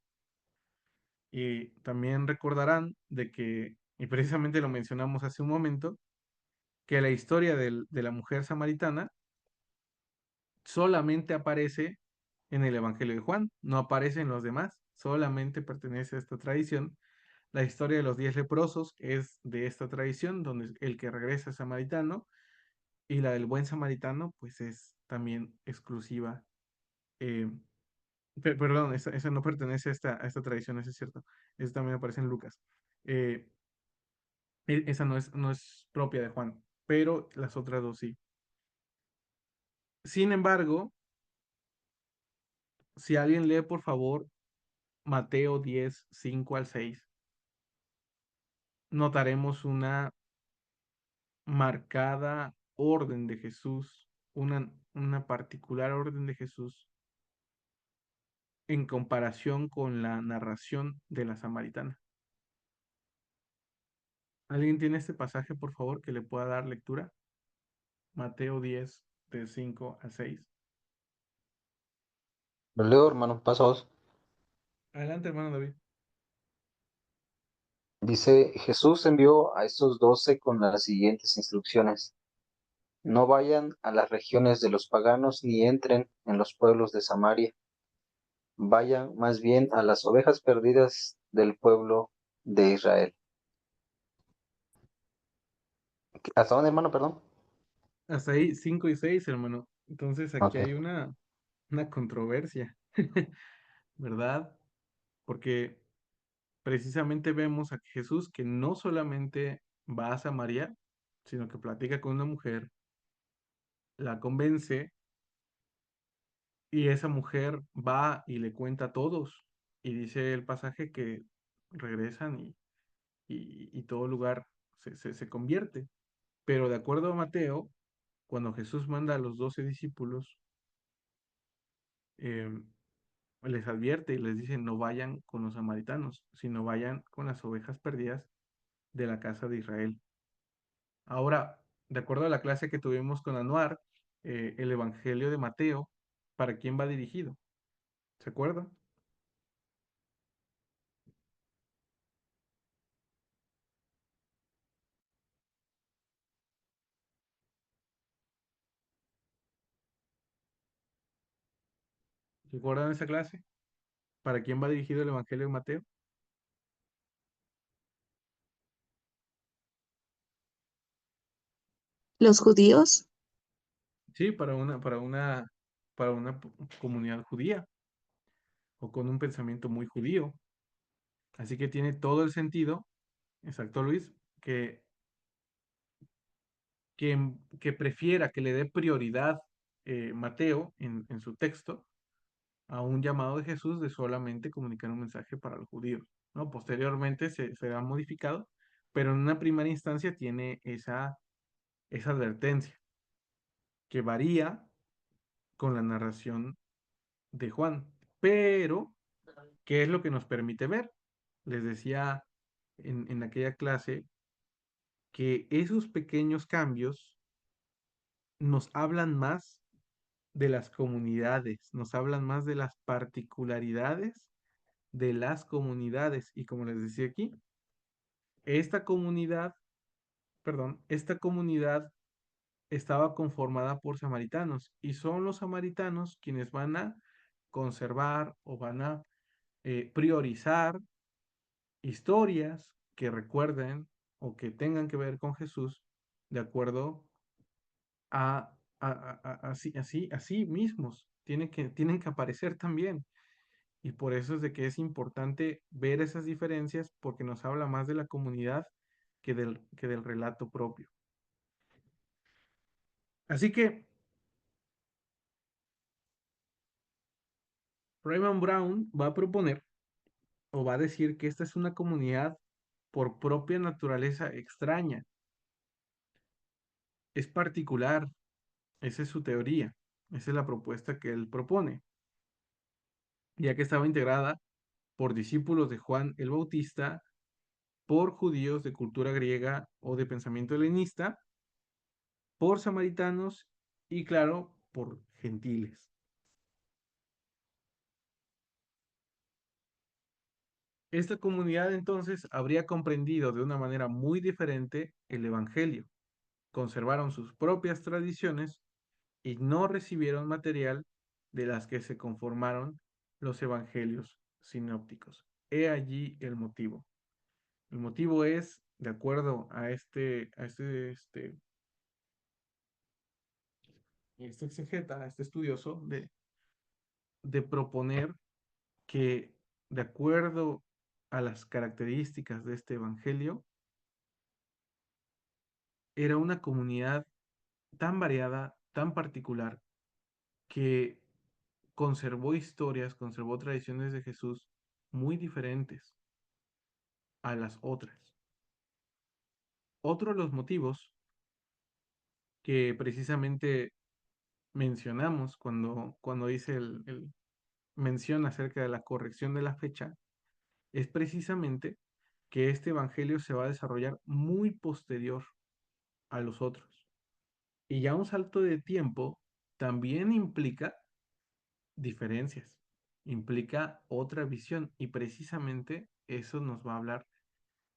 Y también recordarán de que, y precisamente lo mencionamos hace un momento, que la historia de la mujer samaritana solamente aparece en el Evangelio de Juan, no aparece en los demás, solamente pertenece a esta tradición. La historia de los 10 leprosos es de esta tradición, donde el que regresa es samaritano, y la del buen samaritano, pues es también exclusiva eh, Perdón, esa no pertenece a esta tradición, eso es cierto. Esa también aparece en Lucas. Eh, esa no es propia de Juan, pero las otras dos sí. Sin embargo, si alguien lee, por favor, Mateo 10 5 al 6, notaremos una marcada orden de Jesús, una particular orden de Jesús en comparación con la narración de la samaritana. ¿Alguien tiene este pasaje, por favor, que le pueda dar lectura? Mateo 10, de 5 al 6. Lo leo, hermano, pasos. Adelante, hermano David. Dice, Jesús envió a estos 12 con las siguientes instrucciones. No vayan a las regiones de los paganos ni entren en los pueblos de Samaria. Vayan más bien a las ovejas perdidas del pueblo de Israel. ¿Hasta dónde, hermano? Perdón. Hasta ahí 5 y 6, hermano. Entonces aquí Ok. hay una controversia, ¿verdad? Porque precisamente vemos a Jesús que no solamente va a Samaria, sino que platica con una mujer, la convence y esa mujer va y le cuenta a todos. Y dice el pasaje que regresan y todo lugar se convierte. Pero de acuerdo a Mateo, cuando Jesús manda a los 12 discípulos, eh, les advierte y les dice, no vayan con los samaritanos, sino vayan con las ovejas perdidas de la casa de Israel. Ahora, de acuerdo a la clase que tuvimos con Anuar, el Evangelio de Mateo, ¿para quién va dirigido? ¿Se acuerdan? ¿Recuerdan esa clase? ¿Para quién va dirigido el Evangelio de Mateo? Los judíos, Sí, para una comunidad judía o con un pensamiento muy judío. Así que tiene todo el sentido, exacto Luis, que prefiera que le dé prioridad Mateo en su texto a un llamado de Jesús de solamente comunicar un mensaje para los judíos, ¿no? Posteriormente se ha modificado, pero en una primera instancia tiene esa advertencia que varía con la narración de Juan. Pero, ¿qué es lo que nos permite ver? Les decía en aquella clase que esos pequeños cambios nos hablan más de las comunidades, nos hablan más de las particularidades de las comunidades. Y como les decía aquí, esta comunidad, esta comunidad estaba conformada por samaritanos y son los samaritanos quienes van a conservar o van a priorizar historias que recuerden o que tengan que ver con Jesús de acuerdo así mismos. Tienen que aparecer también. Y por eso es de que es importante ver esas diferencias porque nos habla más de la comunidad que del relato propio. Así que Raymond Brown va a proponer o va a decir que esta es una comunidad por propia naturaleza extraña. Es particular, esa es su teoría, esa es la propuesta que él propone, ya que estaba integrada por discípulos de Juan el Bautista, por judíos de cultura griega o de pensamiento helenista, por samaritanos y claro, por gentiles. Esta comunidad entonces habría comprendido de una manera muy diferente el Evangelio. Conservaron sus propias tradiciones y no recibieron material de las que se conformaron los evangelios sinópticos. He allí el motivo. El motivo es, de acuerdo a este exegeta, a este estudioso, de proponer que, de acuerdo a las características de este evangelio, era una comunidad tan variada, tan particular, que conservó historias, conservó tradiciones de Jesús muy diferentes a las otras. Otro de los motivos que precisamente mencionamos cuando dice menciona acerca de la corrección de la fecha, es precisamente que este evangelio se va a desarrollar muy posterior a los otros. Y ya un salto de tiempo también implica diferencias, implica otra visión, y precisamente eso nos va a hablar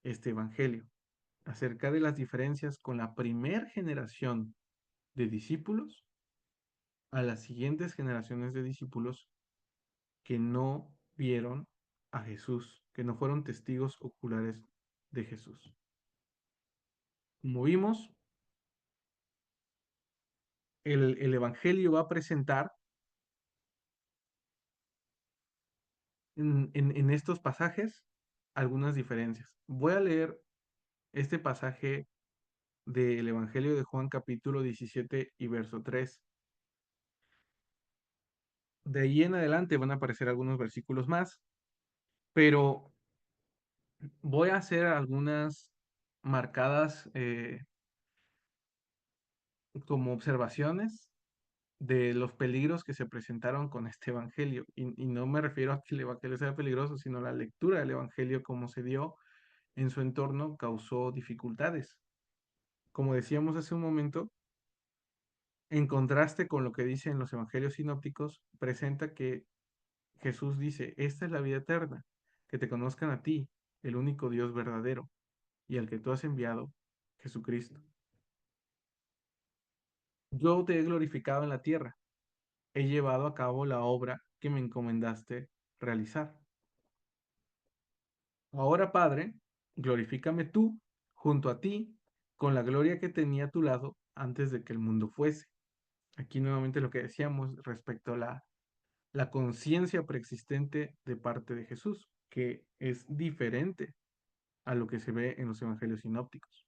este evangelio, acerca de las diferencias con la primer generación de discípulos a las siguientes generaciones de discípulos que no vieron a Jesús, que no fueron testigos oculares de Jesús. Como vimos, el Evangelio va a presentar en estos pasajes algunas diferencias. Voy a leer este pasaje del Evangelio de Juan capítulo 17 y verso 3. De ahí en adelante van a aparecer algunos versículos más, pero voy a hacer algunas marcadas como observaciones de los peligros que se presentaron con este evangelio. Y no me refiero a que el evangelio sea peligroso, sino la lectura del evangelio como se dio en su entorno causó dificultades. Como decíamos hace un momento, en contraste con lo que dicen los evangelios sinópticos, presenta que Jesús dice, esta es la vida eterna, que te conozcan a ti, el único Dios verdadero, y al que tú has enviado, Jesucristo. Yo te he glorificado en la tierra, he llevado a cabo la obra que me encomendaste realizar. Ahora, Padre, glorifícame tú junto a ti con la gloria que tenía a tu lado antes de que el mundo fuese. Aquí nuevamente lo que decíamos respecto a la conciencia preexistente de parte de Jesús, que es diferente a lo que se ve en los evangelios sinópticos.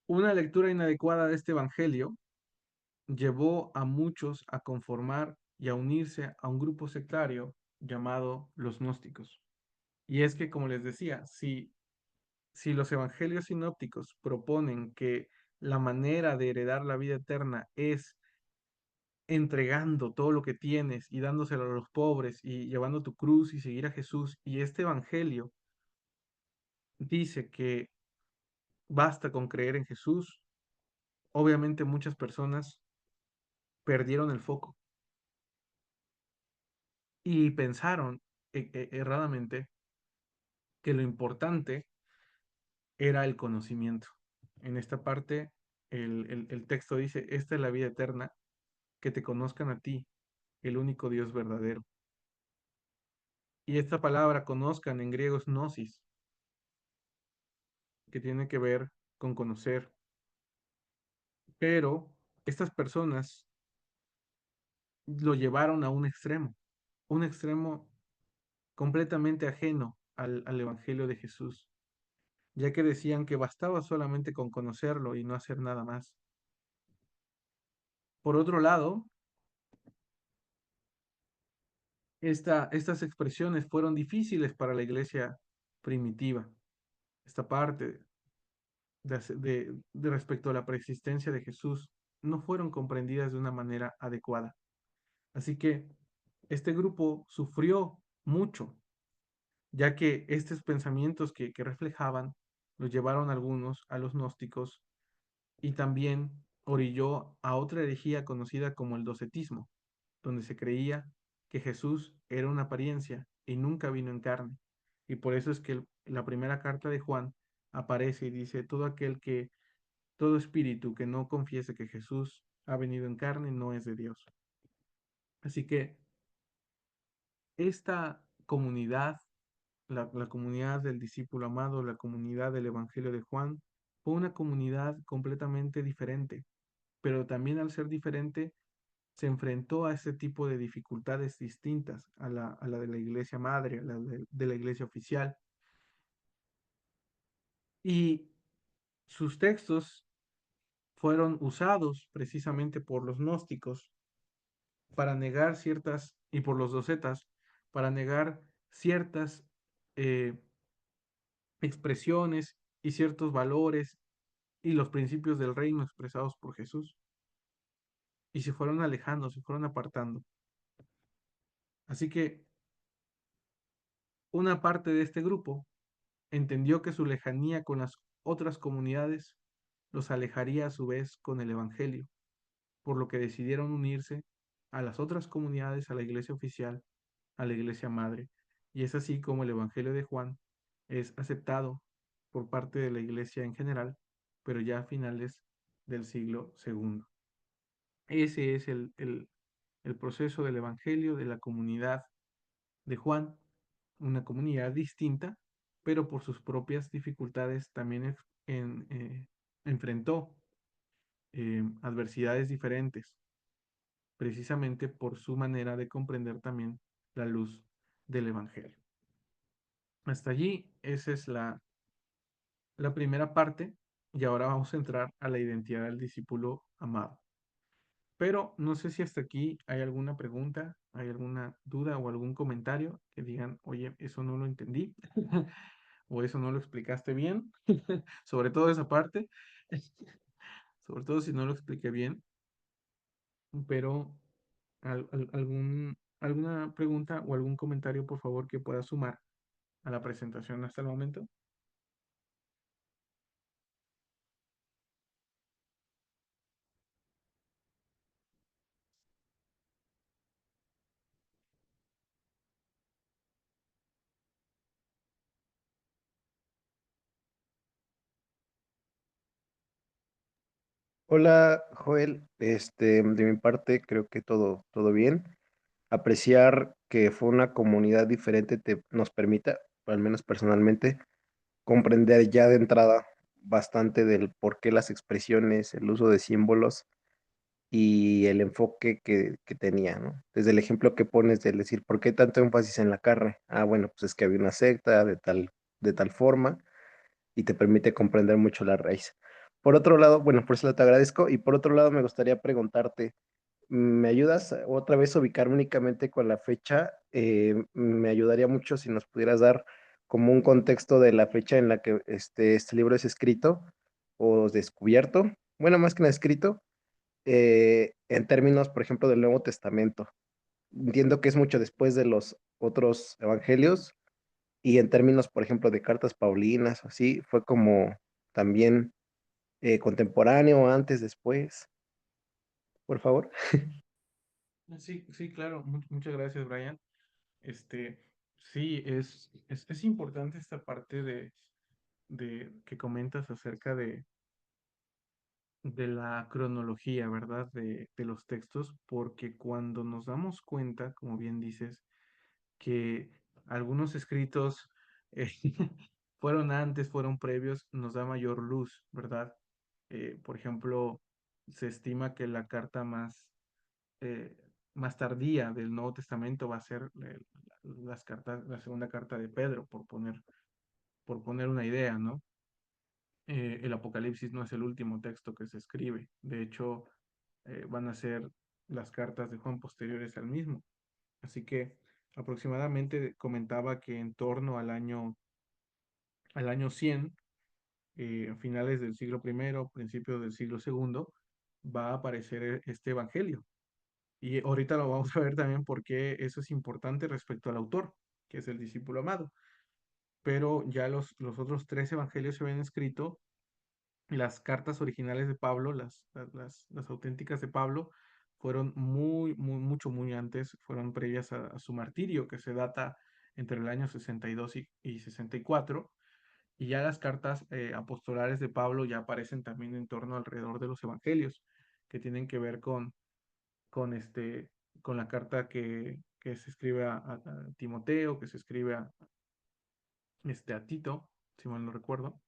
Una lectura inadecuada de este evangelio llevó a muchos a conformar y a unirse a un grupo sectario llamado los gnósticos. Y es que, como les decía, si los evangelios sinópticos proponen que la manera de heredar la vida eterna es entregando todo lo que tienes y dándoselo a los pobres y llevando tu cruz y seguir a Jesús, y este evangelio dice que basta con creer en Jesús, obviamente muchas personas perdieron el foco y pensaron erradamente que lo importante era el conocimiento. En esta parte, el texto dice, esta es la vida eterna, que te conozcan a ti, el único Dios verdadero. Y esta palabra conozcan en griego es gnosis, que tiene que ver con conocer. Pero estas personas lo llevaron a un extremo completamente ajeno al Evangelio de Jesús, ya que decían que bastaba solamente con conocerlo y no hacer nada más. Por otro lado, estas expresiones fueron difíciles para la iglesia primitiva. Esta parte de respecto a la preexistencia de Jesús no fueron comprendidas de una manera adecuada. Así que este grupo sufrió mucho, ya que estos pensamientos que reflejaban los llevaron algunos a los gnósticos y también orilló a otra herejía conocida como el docetismo, donde se creía que Jesús era una apariencia y nunca vino en carne. Y por eso es que la primera carta de Juan aparece y dice, todo espíritu que no confiese que Jesús ha venido en carne no es de Dios. Así que esta comunidad, la comunidad del discípulo amado, la comunidad del Evangelio de Juan, fue una comunidad completamente diferente, pero también al ser diferente, se enfrentó a este tipo de dificultades distintas a la de la iglesia madre, a la de la iglesia oficial. Y sus textos fueron usados precisamente por los gnósticos para negar ciertas, y por los docetas, para negar ciertas eh, expresiones y ciertos valores y los principios del reino expresados por Jesús. Y se fueron alejando, se fueron apartando. Así que una parte de este grupo entendió que su lejanía con las otras comunidades los alejaría a su vez con el Evangelio, por lo que decidieron unirse a las otras comunidades, a la iglesia oficial, a la iglesia madre. Y es así como el Evangelio de Juan es aceptado por parte de la iglesia en general, pero ya a finales del siglo segundo. Ese es el proceso del Evangelio de la comunidad de Juan, una comunidad distinta, pero por sus propias dificultades también enfrentó adversidades diferentes, precisamente por su manera de comprender también la luz del Evangelio. Hasta allí, esa es la primera parte, y ahora vamos a entrar a la identidad del discípulo amado. Pero no sé si hasta aquí hay alguna pregunta, hay alguna duda o algún comentario que digan, oye, eso no lo entendí, o eso no lo explicaste bien, sobre todo esa parte, sobre todo si no lo expliqué bien, pero alguna pregunta o algún comentario, por favor, que pueda sumar a la presentación hasta el momento. Hola, Joel. De mi parte, creo que todo bien. Apreciar que fue una comunidad diferente nos permita, al menos personalmente, comprender ya de entrada bastante del por qué las expresiones, el uso de símbolos y el enfoque que tenía, ¿no? Desde el ejemplo que pones de decir, ¿por qué tanto énfasis en la carne? Ah, bueno, pues es que había una secta de tal forma y te permite comprender mucho la raíz. Por otro lado, bueno, por eso te agradezco. Y por otro lado, me gustaría preguntarte, ¿me ayudas otra vez a ubicar únicamente con la fecha? Me ayudaría mucho si nos pudieras dar como un contexto de la fecha en la que este libro es escrito o descubierto. Bueno, más que nada escrito, en términos, por ejemplo, del Nuevo Testamento. Entiendo que es mucho después de los otros evangelios, y en términos, por ejemplo, de cartas paulinas, así, fue como también contemporáneo, antes, después, por favor. Sí, sí, claro. Muchas gracias, Brian. Este, sí, es importante esta parte de que comentas acerca de la cronología, ¿verdad? De los textos, porque cuando nos damos cuenta, como bien dices, que algunos escritos eh, fueron antes, fueron previos, nos da mayor luz, ¿verdad? Por ejemplo, se estima que la carta eh, más tardía del Nuevo Testamento va a ser las cartas, la segunda carta de Pedro, por poner una idea, ¿no? El Apocalipsis no es el último texto que se escribe. De hecho, van a ser las cartas de Juan posteriores al mismo. Así que aproximadamente comentaba que en torno al año 100, a finales del siglo primero, principios del siglo segundo, va a aparecer este evangelio. Y ahorita lo vamos a ver también porque eso es importante respecto al autor, que es el discípulo amado. Pero ya los otros tres evangelios se habían escrito, las cartas originales de Pablo, las auténticas de Pablo, fueron muy antes, fueron previas a su martirio, que se data entre el año 62 y 64, y ya las cartas apostolares de Pablo ya aparecen también en torno alrededor de los evangelios, que tienen que ver con, este, con la carta que se escribe a Timoteo, que se escribe a Tito, si mal no recuerdo.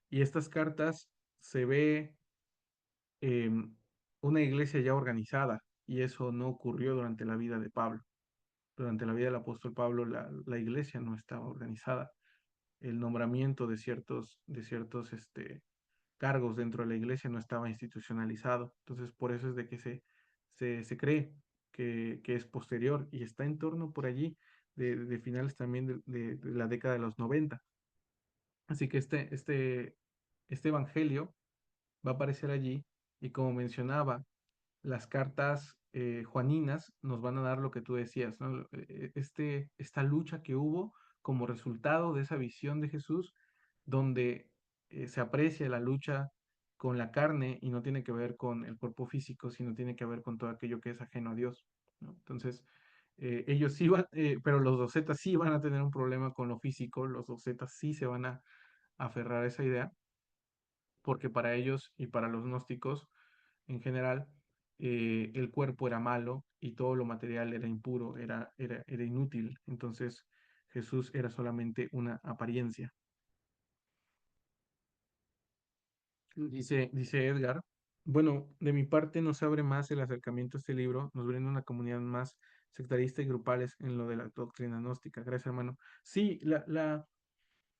Y estas cartas se ve una iglesia ya organizada, y eso no ocurrió durante la vida de Pablo. Durante la vida del apóstol Pablo, la iglesia no estaba organizada. El nombramiento de ciertos cargos dentro de la iglesia no estaba institucionalizado. Entonces, por eso es de que se cree que es posterior y está en torno por allí de finales también de la década de los 90. Así que este evangelio va a aparecer allí y como mencionaba, las cartas juaninas nos van a dar lo que tú decías, ¿no? Esta lucha que hubo como resultado de esa visión de Jesús, donde se aprecia la lucha con la carne y no tiene que ver con el cuerpo físico, sino tiene que ver con todo aquello que es ajeno a Dios, ¿no? Entonces, ellos sí van, pero los docetas sí van a tener un problema con lo físico, los docetas sí se van a aferrar a esa idea, porque para ellos y para los gnósticos en general, el cuerpo era malo y todo lo material era impuro, era inútil. Entonces Jesús era solamente una apariencia. Dice Edgar, bueno, de mi parte no se abre más el acercamiento a este libro, nos brinda una comunidad más sectarista y grupales en lo de la doctrina gnóstica. Gracias, hermano. Sí,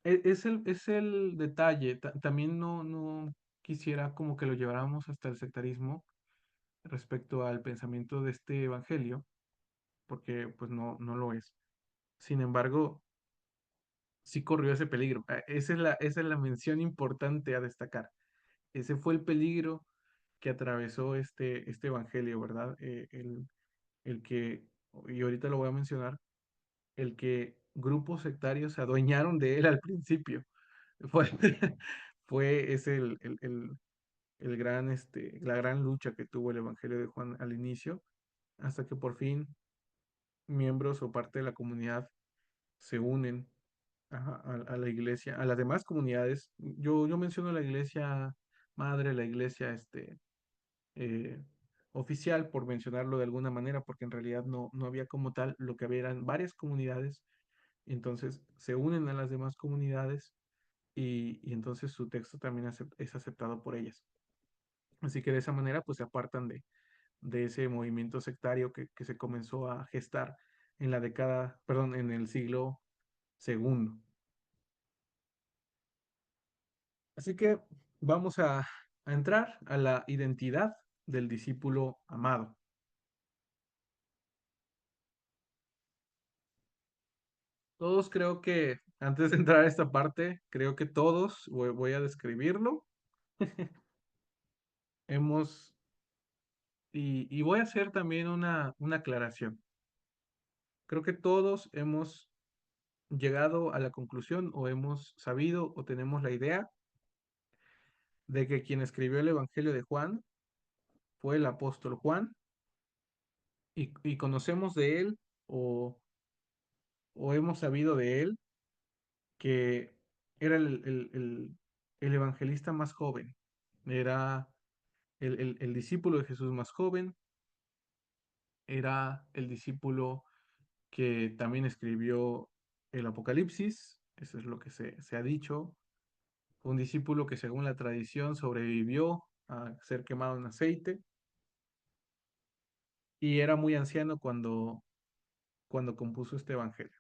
es el detalle. También no quisiera como que lo lleváramos hasta el sectarismo respecto al pensamiento de este evangelio, porque pues no lo es. Sin embargo, sí corrió ese peligro. Esa es la mención importante a destacar. Ese fue el peligro que atravesó este evangelio, ¿verdad? El que, y ahorita lo voy a mencionar, el que grupos sectarios se adueñaron de él al principio. Fue, es la gran lucha que tuvo el evangelio de Juan al inicio, hasta que por fin miembros o parte de la comunidad se unen a la iglesia, a las demás comunidades. Yo menciono la iglesia madre, la iglesia eh, oficial, por mencionarlo de alguna manera, porque en realidad no había como tal, lo que había eran varias comunidades, entonces se unen a las demás comunidades y entonces su texto también es aceptado por ellas. Así que de esa manera pues se apartan de ese movimiento sectario que se comenzó a gestar en la década, perdón, en el siglo segundo. Así que vamos a entrar a la identidad del discípulo amado. Todos creo que, antes de entrar a esta parte, creo que todos, voy a describirlo, hemos, y voy a hacer también una aclaración. Creo que todos hemos llegado a la conclusión o hemos sabido o tenemos la idea de que quien escribió el Evangelio de Juan fue el apóstol Juan y conocemos de él o, o hemos sabido de él que era el evangelista más joven, era el discípulo de Jesús más joven, era el discípulo que también escribió el Apocalipsis, eso es lo que se ha dicho, un discípulo que según la tradición sobrevivió a ser quemado en aceite y era muy anciano cuando compuso este evangelio.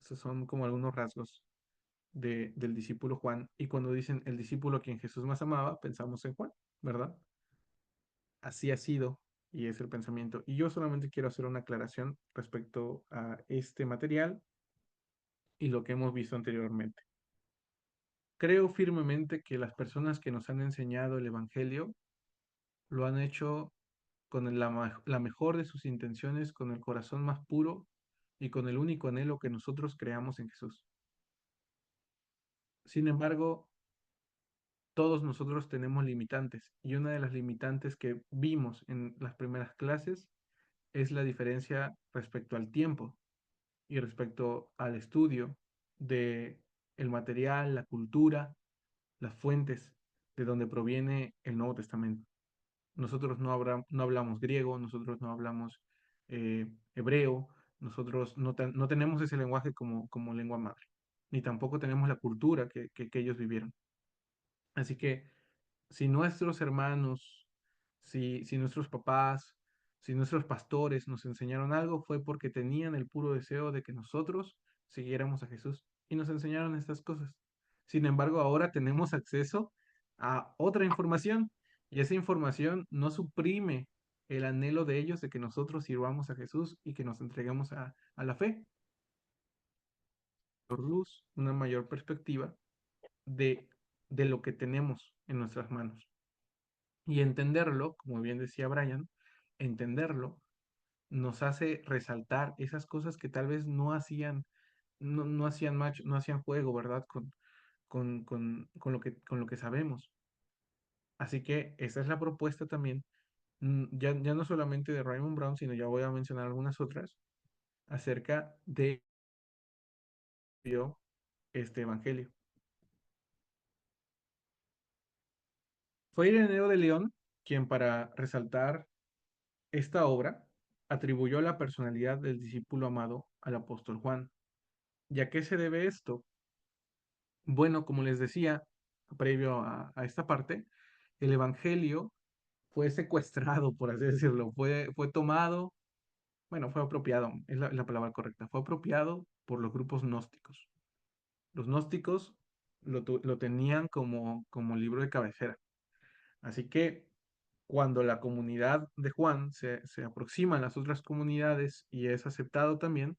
Esos son como algunos rasgos del discípulo Juan. Y cuando dicen el discípulo a quien Jesús más amaba, pensamos en Juan, ¿verdad? Así ha sido y es el pensamiento. Y yo solamente quiero hacer una aclaración respecto a este material y lo que hemos visto anteriormente. Creo firmemente que las personas que nos han enseñado el Evangelio lo han hecho con la mejor de sus intenciones, con el corazón más puro y con el único anhelo que nosotros creamos en Jesús. Sin embargo, todos nosotros tenemos limitantes y una de las limitantes que vimos en las primeras clases es la diferencia respecto al tiempo y respecto al estudio de el material, la cultura, las fuentes de donde proviene el Nuevo Testamento. Nosotros no hablamos griego, nosotros no hablamos hebreo, nosotros no tenemos ese lenguaje como lengua madre, ni tampoco tenemos la cultura que ellos vivieron. Así que si nuestros hermanos, si nuestros papás, Si nuestros pastores nos enseñaron algo, fue porque tenían el puro deseo de que nosotros siguiéramos a Jesús y nos enseñaron estas cosas. Sin embargo, ahora tenemos acceso a otra información y esa información no suprime el anhelo de ellos de que nosotros sirvamos a Jesús y que nos entreguemos a la fe. Luz, una mayor perspectiva de, de lo que tenemos en nuestras manos. Y entenderlo, como bien decía Brian, entenderlo nos hace resaltar esas cosas que tal vez no hacían match, no hacían juego, ¿verdad? Con lo que sabemos. Así que esa es la propuesta también, ya no solamente de Raymond Brown, sino ya voy a mencionar algunas otras, acerca de este evangelio. Fue Ireneo de León quien, para resaltar esta obra, atribuyó la personalidad del discípulo amado al apóstol Juan. ¿Y a qué se debe esto? Bueno, como les decía, previo a esta parte, el Evangelio fue secuestrado, por así decirlo, fue tomado, bueno, fue apropiado, es la palabra correcta, fue apropiado por los grupos gnósticos. Los gnósticos lo tenían como libro de cabecera. Así que cuando la comunidad de Juan se aproxima a las otras comunidades y es aceptado también,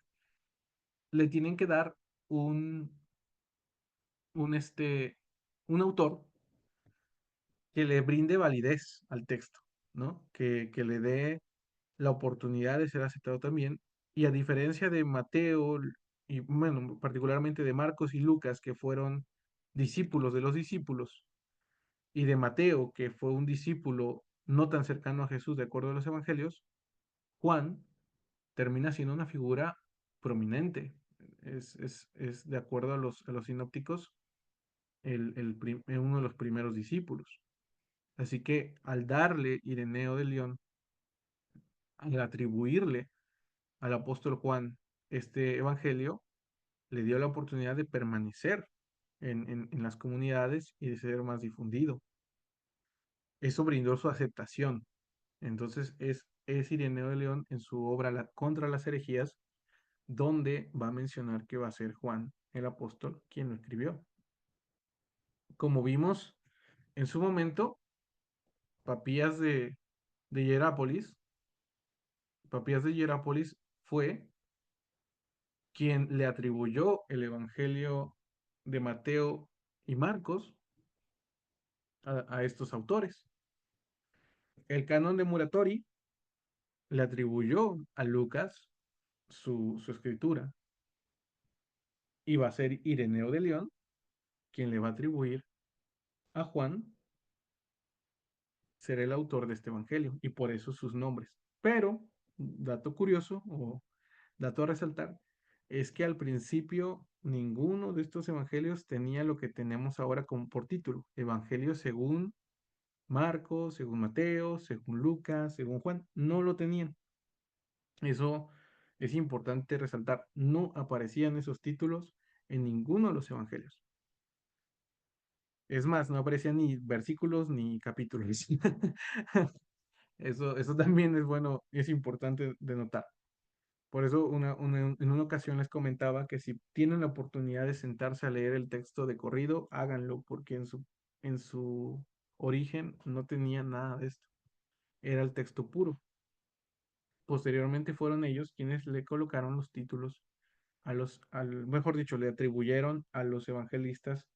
le tienen que dar un, un, este, un autor que le brinde validez al texto, ¿no? Que le dé la oportunidad de ser aceptado también. Y a diferencia de Mateo y, bueno, particularmente de Marcos y Lucas, que fueron discípulos de los discípulos, y de Mateo, que fue un discípulo no tan cercano a Jesús de acuerdo a los evangelios, Juan termina siendo una figura prominente. Es de acuerdo a los sinópticos, uno de los primeros discípulos. Así que al darle Ireneo de León, al atribuirle al apóstol Juan este evangelio, le dio la oportunidad de permanecer en las comunidades y de ser más difundido. Eso brindó su aceptación. Entonces es Ireneo de León en su obra Contra las herejías, donde va a mencionar que va a ser Juan el apóstol quien lo escribió. Como vimos en su momento, Papías de Hierápolis, Papías de Hierápolis fue quien le atribuyó el Evangelio de Mateo y Marcos a estos autores. El canon de Muratori le atribuyó a Lucas su escritura y va a ser Ireneo de León quien le va a atribuir a Juan ser el autor de este evangelio y por eso sus nombres. Pero, dato curioso o dato a resaltar, es que al principio ninguno de estos evangelios tenía lo que tenemos ahora como por título, Evangelio según Marcos, según Mateo, según Lucas, según Juan, no lo tenían. Eso es importante resaltar, no aparecían esos títulos en ninguno de los evangelios. Es más, no aparecían ni versículos ni capítulos. Eso también es bueno, es importante de notar. Por eso en una ocasión les comentaba que si tienen la oportunidad de sentarse a leer el texto de corrido, háganlo, porque en su origen no tenía nada de esto. Era el texto puro. Posteriormente fueron ellos quienes le colocaron los títulos mejor dicho, le atribuyeron a los evangelistas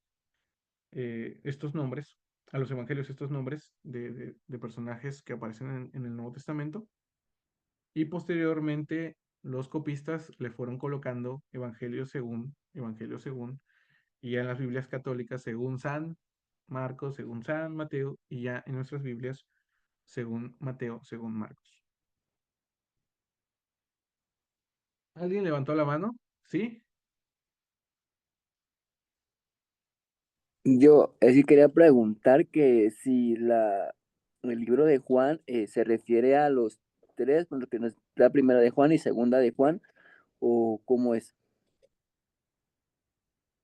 estos nombres, a los evangelios estos nombres de personajes que aparecen en el Nuevo Testamento. Y posteriormente los copistas le fueron colocando Evangelio según, y ya en las Biblias católicas según San Marcos, según San Mateo, y ya en nuestras Biblias según Mateo, según Marcos. ¿Alguien levantó la mano? ¿Sí? Yo sí quería preguntar que si el libro de Juan se refiere a los tres, porque no es la primera de Juan y segunda de Juan, o cómo es.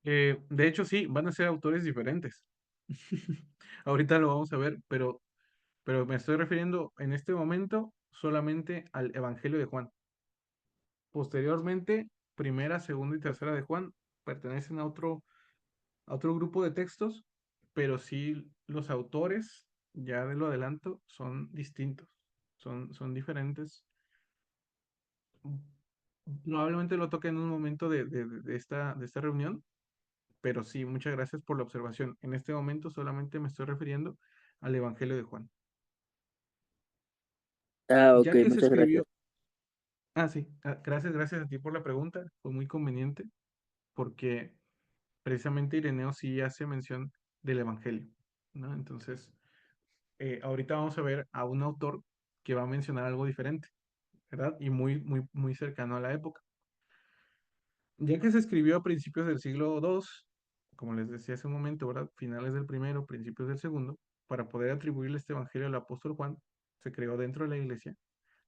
De hecho, sí, van a ser autores diferentes. Ahorita lo vamos a ver, pero me estoy refiriendo en este momento solamente al Evangelio de Juan. Posteriormente, primera, segunda y tercera de Juan pertenecen a otro grupo de textos, pero sí los autores, ya de lo adelanto, son distintos, son diferentes. Probablemente lo toque en un momento de esta reunión, pero sí, muchas gracias por la observación. En este momento solamente me estoy refiriendo al Evangelio de Juan. Ah, ok, Ya que se muchas gracias. escribió, sí, gracias a ti por la pregunta, fue muy conveniente, porque precisamente Ireneo sí hace mención del Evangelio, ¿no? Entonces, ahorita vamos a ver a un autor que va a mencionar algo diferente, ¿verdad? Y muy cercano a la época. Ya que se escribió a principios del siglo II, como les decía hace un momento, ¿verdad? Finales del primero, principios del segundo, para poder atribuirle este evangelio al apóstol Juan, se creó dentro de la iglesia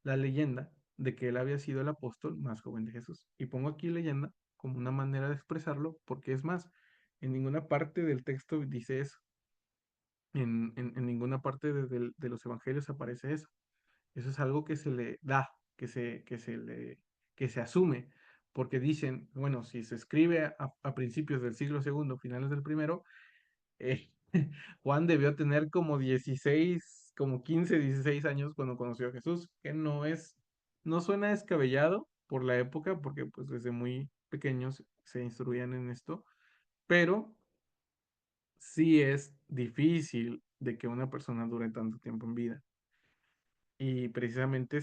la leyenda de que él había sido el apóstol más joven de Jesús. Y pongo aquí leyenda como una manera de expresarlo, porque es más, en ninguna parte del texto dice eso. En ninguna parte de los evangelios aparece eso. Eso es algo que se le da, que se asume, porque dicen, bueno, si se escribe a principios del siglo segundo, finales del primero, eh, Juan debió tener como 16, como 15, 16 años cuando conoció a Jesús, que no suena descabellado por la época, porque pues desde muy pequeños se instruían en esto, pero sí es difícil de que una persona dure tanto tiempo en vida. Y precisamente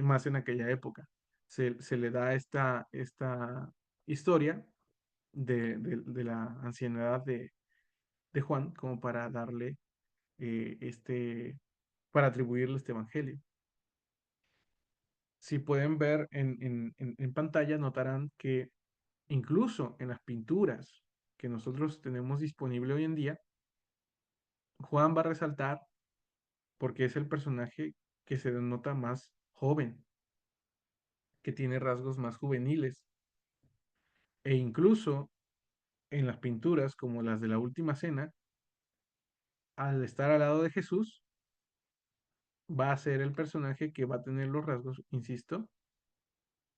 más en aquella época, se le da esta historia de la ancianidad de Juan como para darle para atribuirle este evangelio. Si pueden ver en pantalla, notarán que incluso en las pinturas que nosotros tenemos disponible hoy en día, Juan va a resaltar porque es el personaje que se denota más joven, que tiene rasgos más juveniles. E incluso en las pinturas como las de la Última Cena, al estar al lado de Jesús, va a ser el personaje que va a tener los rasgos, insisto,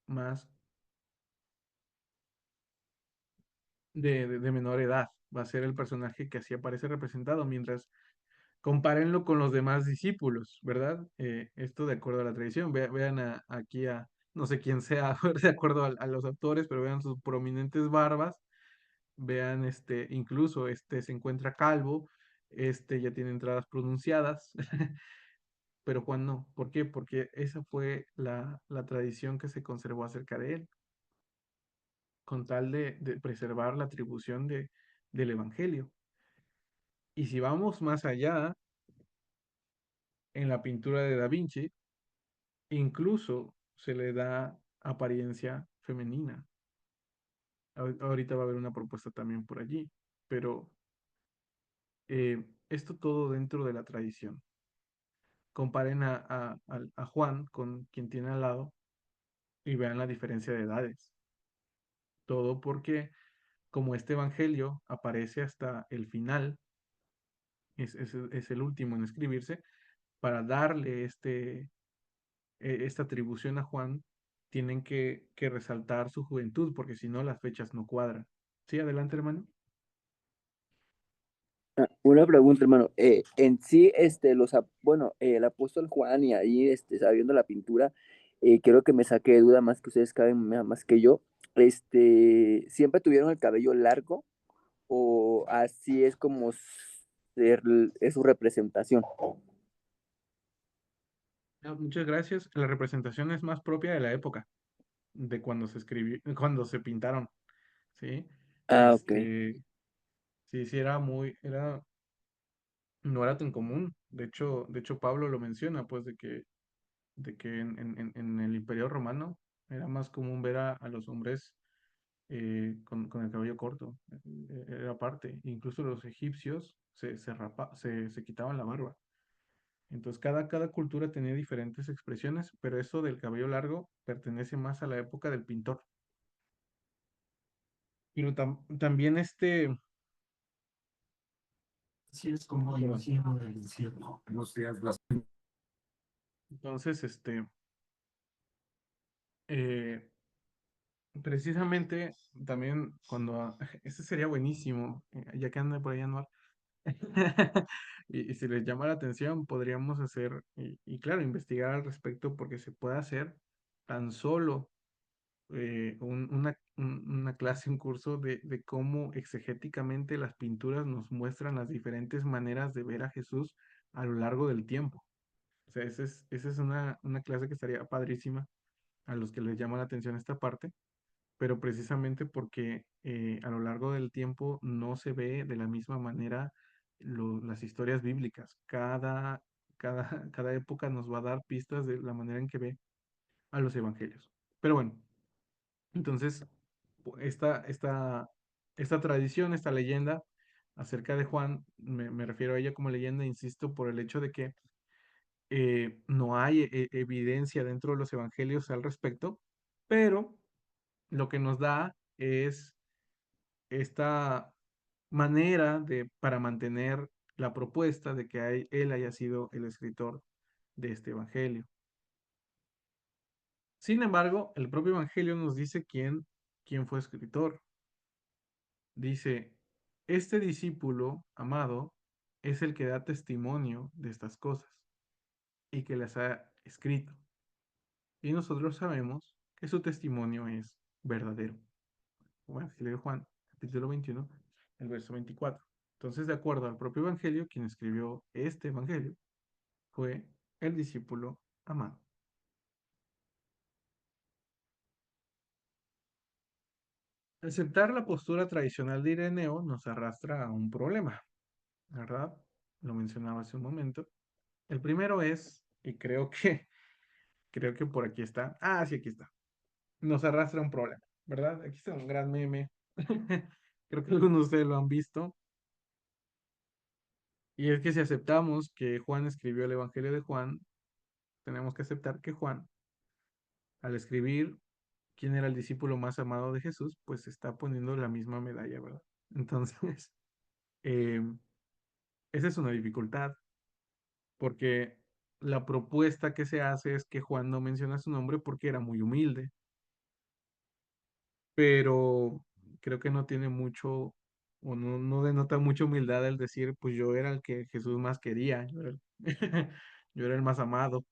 más de menor edad. Va a ser el personaje que así aparece representado, mientras compárenlo con los demás discípulos, ¿verdad? Esto de acuerdo a la tradición. Vean aquí a, no sé quién sea, de acuerdo a los autores, pero vean sus prominentes barbas. Vean, incluso se encuentra calvo, ya tiene entradas pronunciadas, pero Juan no. ¿Por qué? Porque esa fue la tradición que se conservó acerca de él, con tal de preservar la atribución del Evangelio. Y si vamos más allá, en la pintura de Da Vinci, incluso se le da apariencia femenina. Ahorita va a haber una propuesta también por allí, pero esto todo dentro de la tradición. Comparen a Juan con quien tiene al lado y vean la diferencia de edades. Todo porque como este evangelio aparece hasta el final, es el último en escribirse, para darle esta atribución a Juan, tienen que resaltar su juventud, porque si no las fechas no cuadran. Sí, adelante, hermano. Una pregunta, hermano. En sí, bueno, el apóstol Juan y ahí, sabiendo la pintura, creo que me saqué de duda más que ustedes saben más que yo. ¿Siempre tuvieron el cabello largo o así es como es su representación? Muchas gracias. La representación es más propia de la época, de cuando se escribió, cuando se pintaron, ¿sí? Ah, ok. Sí, sí, no era tan común. De hecho, Pablo lo menciona, pues, de que en el Imperio Romano era más común ver a los hombres con el cabello corto. Era parte. Incluso los egipcios se quitaban la barba. Entonces, cada cultura tenía diferentes expresiones, pero eso del cabello largo pertenece más a la época del pintor. Pero también Así es como perdón. imagino el cielo, no seas blasfemo. Entonces, eh, precisamente también ese sería buenísimo, ya que anda por ahí Anuar. Y si les llama la atención, podríamos hacer, y claro, investigar al respecto porque se puede hacer tan solo una clase, un curso de cómo exegéticamente las pinturas nos muestran las diferentes maneras de ver a Jesús a lo largo del tiempo. O sea, esa es una clase que estaría padrísima a los que les llama la atención esta parte, pero precisamente porque a lo largo del tiempo no se ve de la misma manera las historias bíblicas. Cada época nos va a dar pistas de la manera en que ve a los evangelios. Pero bueno, entonces, esta tradición, esta leyenda acerca de Juan, me refiero a ella como leyenda, insisto, por el hecho de que no hay evidencia dentro de los evangelios al respecto, pero lo que nos da es esta manera para mantener la propuesta de que él haya sido el escritor de este evangelio. Sin embargo, el propio evangelio nos dice quién fue escritor. Dice, este discípulo amado es el que da testimonio de estas cosas y que las ha escrito. Y nosotros sabemos que su testimonio es verdadero. Bueno, si leo Juan, capítulo 21, el verso 24. Entonces, de acuerdo al propio Evangelio, quien escribió este Evangelio fue el discípulo amado. Aceptar la postura tradicional de Ireneo nos arrastra a un problema, ¿verdad? Lo mencionaba hace un momento. El primero es, y creo que por aquí está. Ah, sí, aquí está. Nos arrastra un problema, ¿verdad? Aquí está un gran meme. Creo que algunos de ustedes lo han visto. Y es que si aceptamos que Juan escribió el Evangelio de Juan, tenemos que aceptar que Juan, al escribir quién era el discípulo más amado de Jesús, pues está poniendo la misma medalla, ¿verdad? Entonces, eh, esa es una dificultad, porque la propuesta que se hace es que Juan no menciona su nombre porque era muy humilde, pero creo que no tiene mucho, o no denota mucha humildad el decir, pues yo era el que Jesús más quería, yo era el más amado,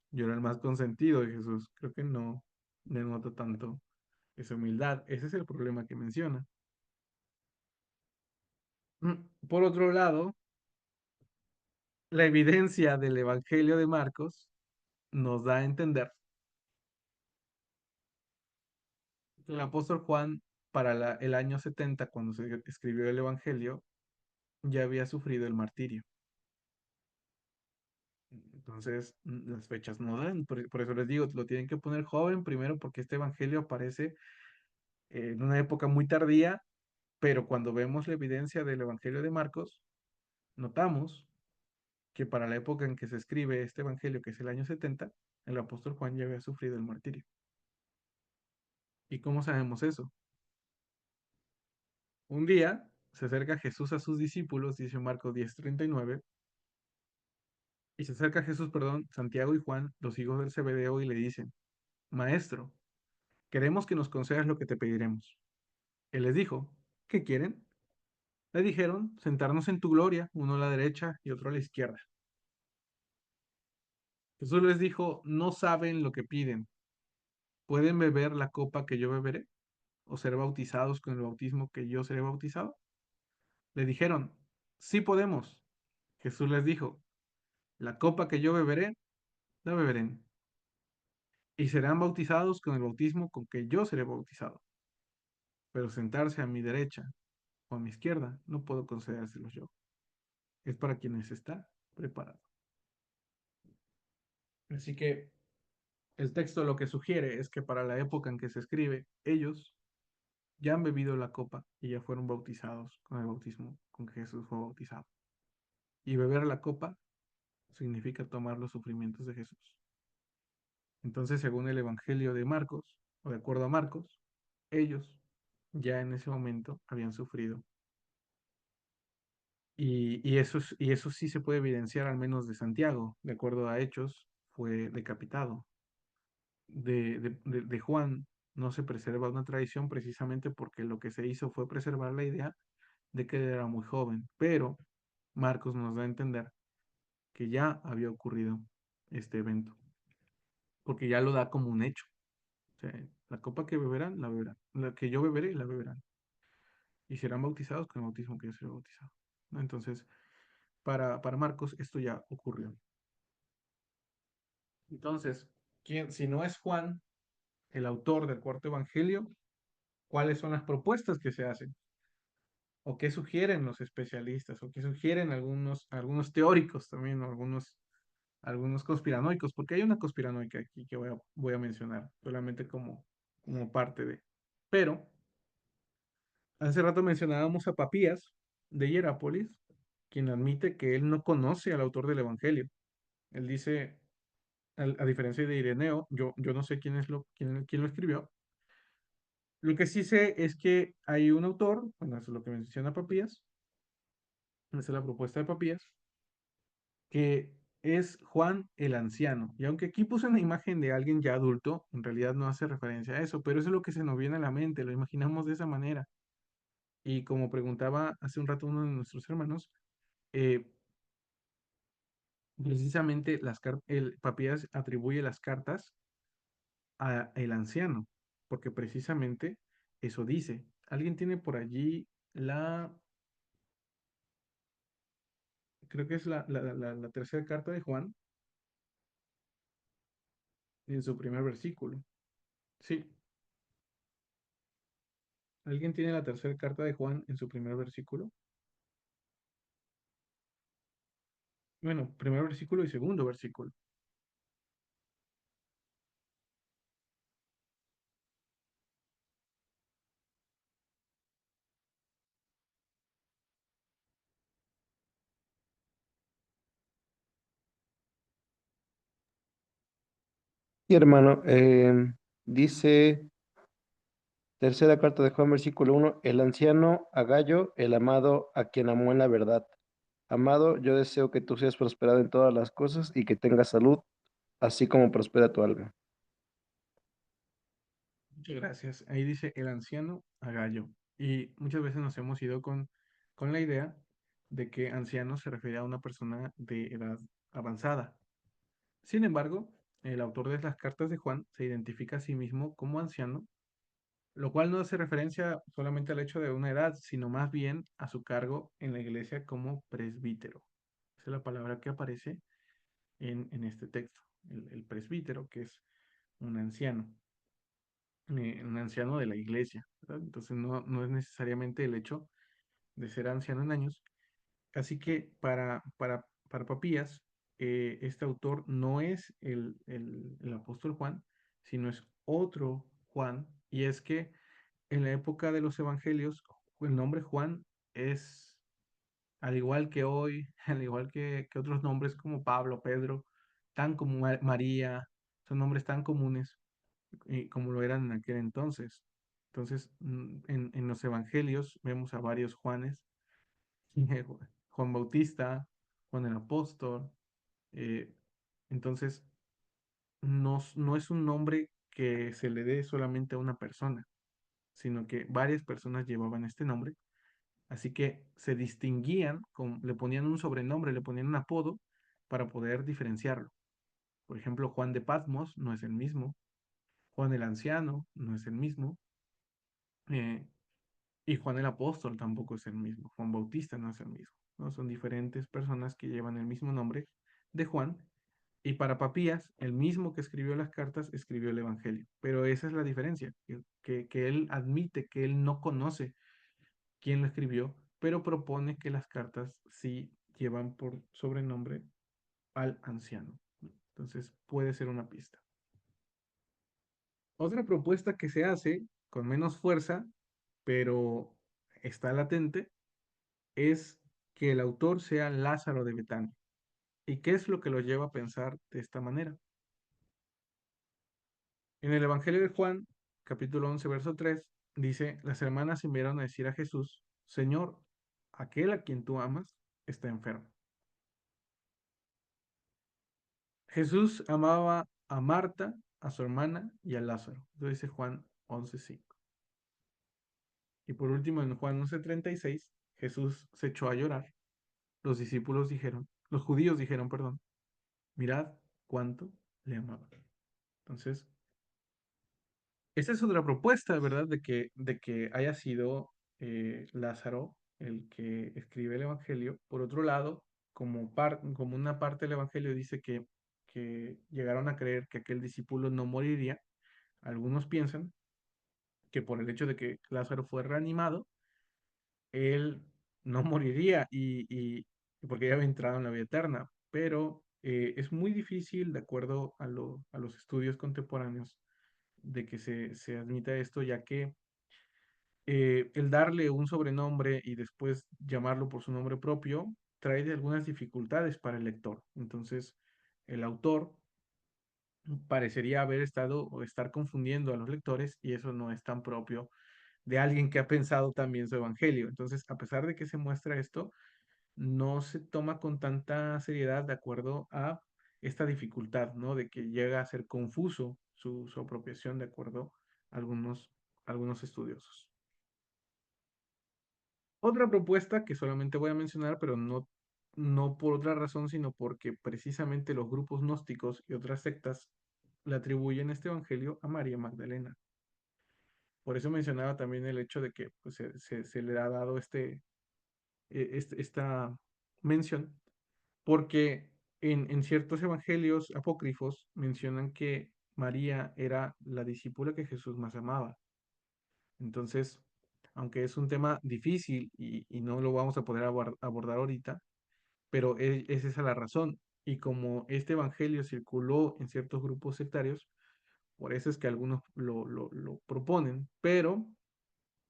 yo era el más consentido de Jesús. Creo que no denota tanto esa humildad. Ese es el problema que menciona. Por otro lado, la evidencia del Evangelio de Marcos nos da a entender que el apóstol Juan, para el año 70, cuando se escribió el Evangelio, ya había sufrido el martirio. Entonces, las fechas no dan. Por eso les digo, lo tienen que poner joven primero porque este Evangelio aparece en una época muy tardía, pero cuando vemos la evidencia del Evangelio de Marcos, notamos que para la época en que se escribe este Evangelio, que es el año 70, el apóstol Juan ya había sufrido el martirio. ¿Y cómo sabemos eso? Un día se acerca Jesús a sus discípulos, dice Marcos 10:39, y se acerca Jesús, perdón, Santiago y Juan, los hijos del Zebedeo, y le dicen, Maestro, queremos que nos concedas lo que te pediremos. Él les dijo, ¿qué quieren? Le dijeron, sentarnos en tu gloria, uno a la derecha y otro a la izquierda. Jesús les dijo, no saben lo que piden. ¿Pueden beber la copa que yo beberé? ¿O ser bautizados con el bautismo que yo seré bautizado? Le dijeron, sí podemos. Jesús les dijo, la copa que yo beberé, la beberán, y serán bautizados con el bautismo con que yo seré bautizado. Pero sentarse a mi derecha o a mi izquierda no puedo concedérselos yo. Es para quienes está preparado. Así que el texto lo que sugiere es que para la época en que se escribe, ellos ya han bebido la copa y ya fueron bautizados con el bautismo con que Jesús fue bautizado. Y beber la copa significa tomar los sufrimientos de Jesús. Entonces, según el Evangelio de Marcos, o de acuerdo a Marcos, ellos ya en ese momento habían sufrido. Y eso sí se puede evidenciar al menos de Santiago, de acuerdo a Hechos, fue decapitado. De Juan no se preserva una tradición precisamente porque lo que se hizo fue preservar la idea de que él era muy joven, pero Marcos nos da a entender que ya había ocurrido este evento, porque ya lo da como un hecho. O sea, la copa que beberán, la beberán. La que yo beberé, la beberán. Y serán bautizados con el bautismo que yo seré bautizado. ¿No? Entonces, para Marcos esto ya ocurrió. Entonces, si no es Juan, el autor del cuarto evangelio, ¿cuáles son las propuestas que se hacen? ¿O qué sugieren los especialistas? ¿O qué sugieren algunos teóricos también? ¿O algunos conspiranoicos? Porque hay una conspiranoica aquí que voy a mencionar, solamente como parte de. Pero, hace rato mencionábamos a Papías de Hierápolis, quien admite que él no conoce al autor del evangelio. Él dice, a diferencia de Ireneo, yo no sé quién lo escribió. Lo que sí sé es que hay un autor, bueno, eso es lo que menciona Papías, esa es la propuesta de Papías, que es Juan el Anciano. Y aunque aquí puse una imagen de alguien ya adulto, en realidad no hace referencia a eso, pero eso es lo que se nos viene a la mente, lo imaginamos de esa manera. Y como preguntaba hace un rato uno de nuestros hermanos, eh, precisamente el Papías atribuye las cartas a el anciano, porque precisamente eso dice. ¿Alguien tiene por allí creo que es la tercera carta de Juan, en su primer versículo? Sí, ¿alguien tiene la tercera carta de Juan en su primer versículo? Bueno, primer versículo y segundo versículo. Y hermano, dice tercera carta de Juan, versículo 1, el anciano a Gallo, el amado a quien amó en la verdad. Amado, yo deseo que tú seas prosperado en todas las cosas y que tengas salud, así como prospera tu alma. Muchas gracias. Ahí dice el anciano a Gallo. Y muchas veces nos hemos ido con la idea de que anciano se refiere a una persona de edad avanzada. Sin embargo, el autor de las cartas de Juan se identifica a sí mismo como anciano, lo cual no hace referencia solamente al hecho de una edad, sino más bien a su cargo en la iglesia como presbítero. Esa es la palabra que aparece en este texto, el presbítero, que es un anciano, un anciano de la iglesia, ¿verdad? Entonces no es necesariamente el hecho de ser anciano en años. Así que para Papías, este autor no es el apóstol Juan, sino es otro Juan, y es que en la época de los evangelios, el nombre Juan es, al igual que hoy, al igual que otros nombres como Pablo, Pedro, tan como María, son nombres tan comunes como lo eran en aquel entonces. Entonces, en los evangelios vemos a varios Juanes, Juan Bautista, Juan el Apóstol. eh, entonces, no es un nombre que se le dé solamente a una persona, sino que varias personas llevaban este nombre. Así que se distinguían, le ponían un sobrenombre, le ponían un apodo para poder diferenciarlo. Por ejemplo, Juan de Patmos no es el mismo, Juan el Anciano no es el mismo, eh, y Juan el Apóstol tampoco es el mismo, Juan Bautista no es el mismo, ¿no? Son diferentes personas que llevan el mismo nombre de Juan, y para Papías, el mismo que escribió las cartas, escribió el Evangelio. Pero esa es la diferencia, que él admite que él no conoce quién lo escribió, pero propone que las cartas sí llevan por sobrenombre al anciano. Entonces puede ser una pista. Otra propuesta que se hace con menos fuerza, pero está latente, es que el autor sea Lázaro de Betania. ¿Y qué es lo que lo lleva a pensar de esta manera? En el Evangelio de Juan, capítulo 11, verso 3, dice, las hermanas enviaron a decir a Jesús, Señor, aquel a quien tú amas está enfermo. Jesús amaba a Marta, a su hermana y a Lázaro. Eso dice Juan 11:5. Y por último, en Juan 11:36, Jesús se echó a llorar. Los judíos dijeron, perdón, mirad cuánto le amaba. Entonces, esa es otra propuesta, ¿verdad? De que haya sido Lázaro el que escribe el Evangelio. Por otro lado, como una parte del Evangelio dice que llegaron a creer que aquel discípulo no moriría, algunos piensan que por el hecho de que Lázaro fue reanimado, él no moriría y porque ya había entrado en la vida eterna. Pero es muy difícil, de acuerdo a los estudios contemporáneos, de que se admita esto, ya que el darle un sobrenombre y después llamarlo por su nombre propio trae de algunas dificultades para el lector. Entonces, el autor parecería haber estado o estar confundiendo a los lectores y eso no es tan propio de alguien que ha pensado también su evangelio. Entonces, a pesar de que se muestra esto, no se toma con tanta seriedad de acuerdo a esta dificultad, ¿no? De que llega a ser confuso su apropiación de acuerdo a algunos estudiosos. Otra propuesta que solamente voy a mencionar, pero no por otra razón, sino porque precisamente los grupos gnósticos y otras sectas le atribuyen este evangelio a María Magdalena. Por eso mencionaba también el hecho de que pues, se le ha dado esta mención, porque en ciertos evangelios apócrifos mencionan que María era la discípula que Jesús más amaba. Entonces, aunque es un tema difícil y no lo vamos a poder abordar ahorita, pero es esa la razón. Y como este evangelio circuló en ciertos grupos sectarios, por eso es que algunos lo proponen, pero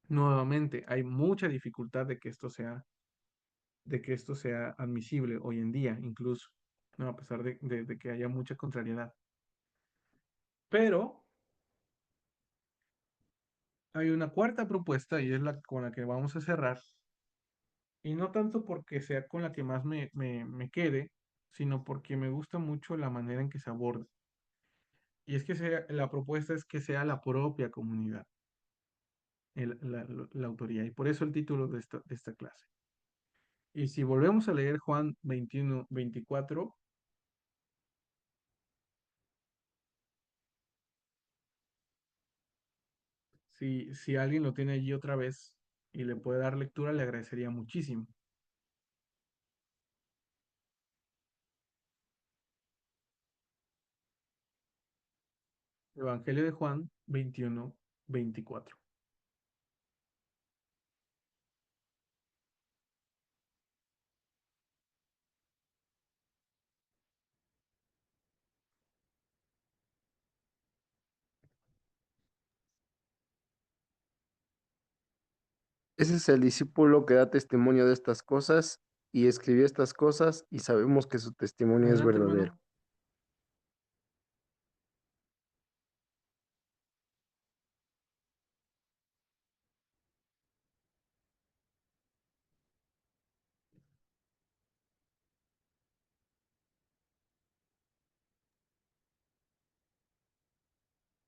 nuevamente hay mucha dificultad de que esto sea admisible hoy en día, incluso, ¿no? A pesar de que haya mucha contrariedad. Pero hay una cuarta propuesta y es la con la que vamos a cerrar, y no tanto porque sea con la que más me quede, sino porque me gusta mucho la manera en que se aborda. Y es que la propuesta es que sea la propia comunidad, la autoría, y por eso el título de esta clase. Y si volvemos a leer Juan 21:24, si alguien lo tiene allí otra vez y le puede dar lectura, le agradecería muchísimo. Evangelio de Juan 21:24. Ese es el discípulo que da testimonio de estas cosas y escribió estas cosas y sabemos que su testimonio es Adelante, verdadero. hermano.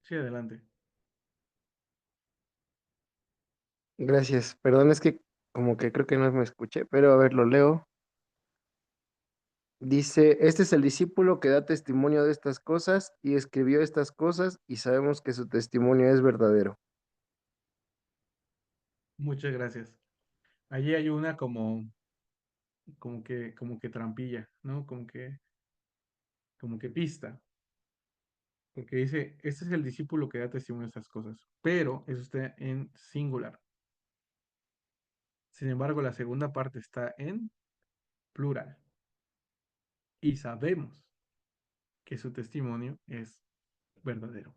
Sí, adelante. Gracias. Perdón, es que como que creo que no me escuché, pero a ver, lo leo. Dice, este es el discípulo que da testimonio de estas cosas y escribió estas cosas y sabemos que su testimonio es verdadero. Muchas gracias. Allí hay una como que trampilla, ¿no? Como que pista. Porque dice, este es el discípulo que da testimonio de estas cosas, pero eso está en singular. Sin embargo, la segunda parte está en plural. Y sabemos que su testimonio es verdadero.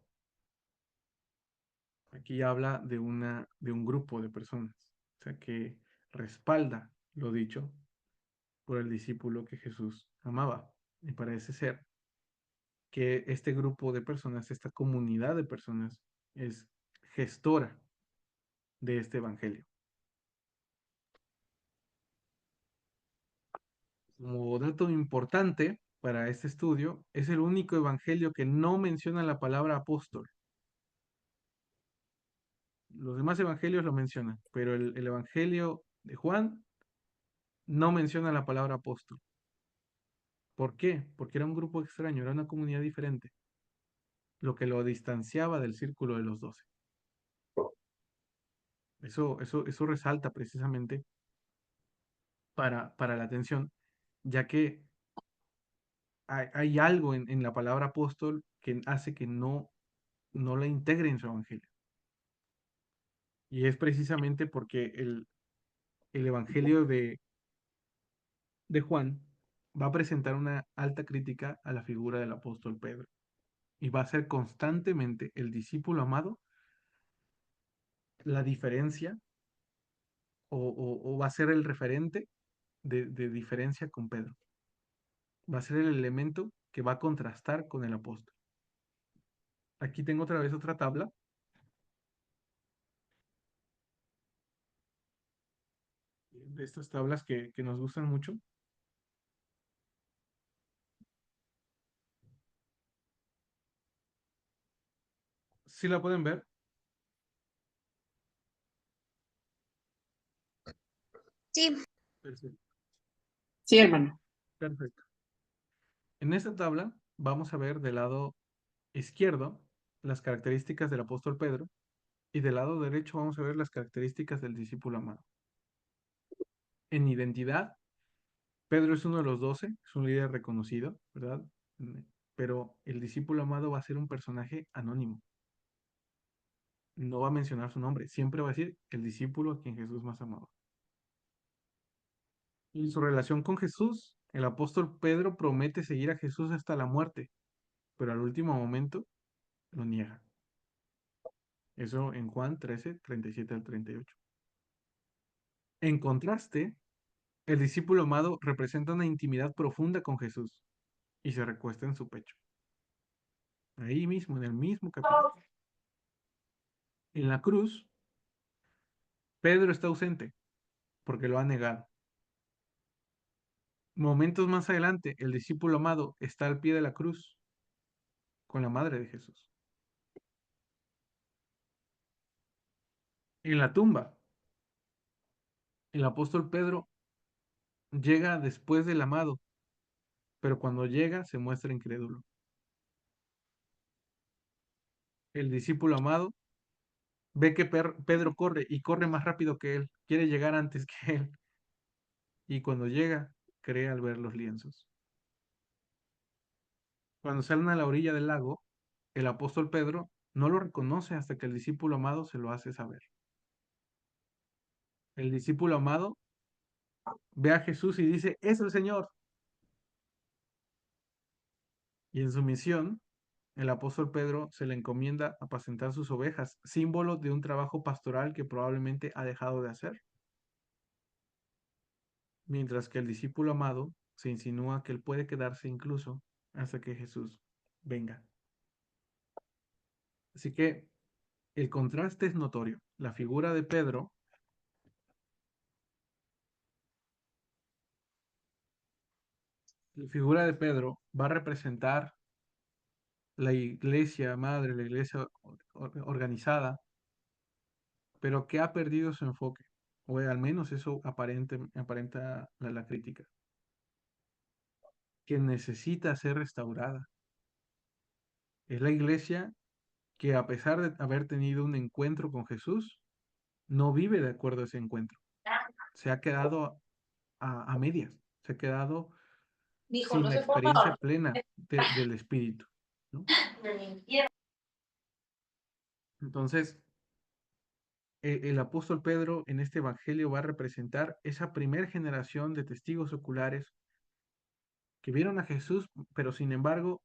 Aquí habla de un grupo de personas, o sea, que respalda lo dicho por el discípulo que Jesús amaba. Y parece ser que este grupo de personas, esta comunidad de personas, es gestora de este evangelio. Como dato importante, para este estudio, es el único evangelio que no menciona la palabra apóstol. Los demás evangelios lo mencionan, pero el evangelio de Juan no menciona la palabra apóstol. ¿Por qué? Porque era un grupo extraño, era una comunidad diferente, lo que lo distanciaba del círculo de los 12. Eso resalta precisamente para la atención, ya que hay algo en la palabra apóstol que hace que no la integre en su evangelio. Y es precisamente porque el evangelio de Juan va a presentar una alta crítica a la figura del apóstol Pedro. Y va a ser constantemente el discípulo amado la diferencia o va a ser el referente de diferencia con Pedro. Va a ser el elemento que va a contrastar con el apóstol. Aquí tengo otra vez otra tabla. De estas tablas que nos gustan mucho. ¿Sí la pueden ver? Sí. Perfecto. Sí, hermano. Perfecto. En esta tabla vamos a ver del lado izquierdo las características del apóstol Pedro y del lado derecho vamos a ver las características del discípulo amado. En identidad, Pedro es uno de los 12, es un líder reconocido, ¿verdad? Pero el discípulo amado va a ser un personaje anónimo. No va a mencionar su nombre, siempre va a decir el discípulo a quien Jesús más amaba. En su relación con Jesús, el apóstol Pedro promete seguir a Jesús hasta la muerte, pero al último momento lo niega. Eso en Juan 13, 37 al 38. En contraste, el discípulo amado representa una intimidad profunda con Jesús y se recuesta en su pecho. Ahí mismo, en el mismo capítulo. En la cruz, Pedro está ausente porque lo ha negado. Momentos más adelante, el discípulo amado está al pie de la cruz con la madre de Jesús. En la tumba, el apóstol Pedro llega después del amado, pero cuando llega se muestra incrédulo. El discípulo amado ve que Pedro corre y corre más rápido que él, quiere llegar antes que él, y cuando llega, cree al ver los lienzos. Cuando salen a la orilla del lago, el apóstol Pedro no lo reconoce hasta que el discípulo amado se lo hace saber. El discípulo amado ve a Jesús y dice, es el Señor. Y en su misión, el apóstol Pedro se le encomienda apacentar sus ovejas, símbolo de un trabajo pastoral que probablemente ha dejado de hacer. Mientras que el discípulo amado se insinúa que él puede quedarse incluso hasta que Jesús venga. Así que el contraste es notorio. La figura de Pedro va a representar la iglesia madre, la iglesia organizada, pero que ha perdido su enfoque, o al menos eso aparenta la crítica, que necesita ser restaurada. Es la iglesia que a pesar de haber tenido un encuentro con Jesús, no vive de acuerdo a ese encuentro. Se ha quedado a medias, se ha quedado sin la experiencia plena del Espíritu, ¿no? Entonces, el apóstol Pedro en este evangelio va a representar esa primera generación de testigos oculares que vieron a Jesús, pero sin embargo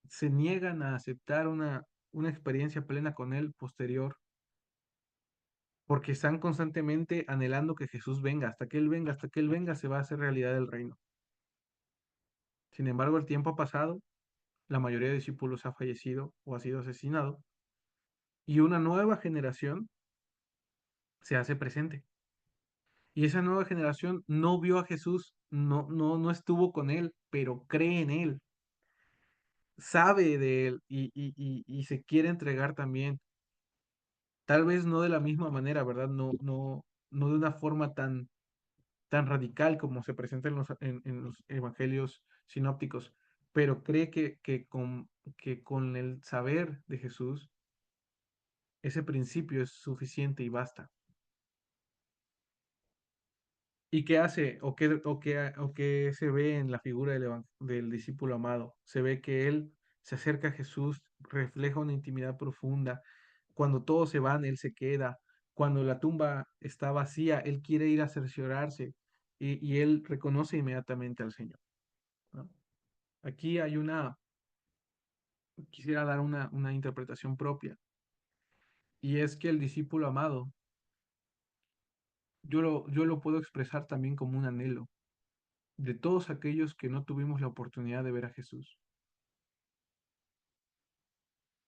se niegan a aceptar una experiencia plena con él posterior, porque están constantemente anhelando que Jesús venga, hasta que Él venga, hasta que Él venga se va a hacer realidad el reino. Sin embargo, el tiempo ha pasado, la mayoría de discípulos ha fallecido o ha sido asesinado, y una nueva generación se hace presente. Y esa nueva generación no vio a Jesús no estuvo con él, pero cree en él, sabe de él y se quiere entregar también. Tal vez no de la misma manera, ¿verdad? No de una forma tan radical como se presenta en los evangelios sinópticos, pero cree que con el saber de Jesús, ese principio es suficiente y basta. ¿Y qué hace o qué se ve en la figura del discípulo amado? Se ve que él se acerca a Jesús, refleja una intimidad profunda. Cuando todos se van, él se queda. Cuando la tumba está vacía, él quiere ir a cerciorarse y él reconoce inmediatamente al Señor, ¿no? Aquí quisiera dar una interpretación propia, y es que el discípulo amado, yo lo puedo expresar también como un anhelo de todos aquellos que no tuvimos la oportunidad de ver a Jesús,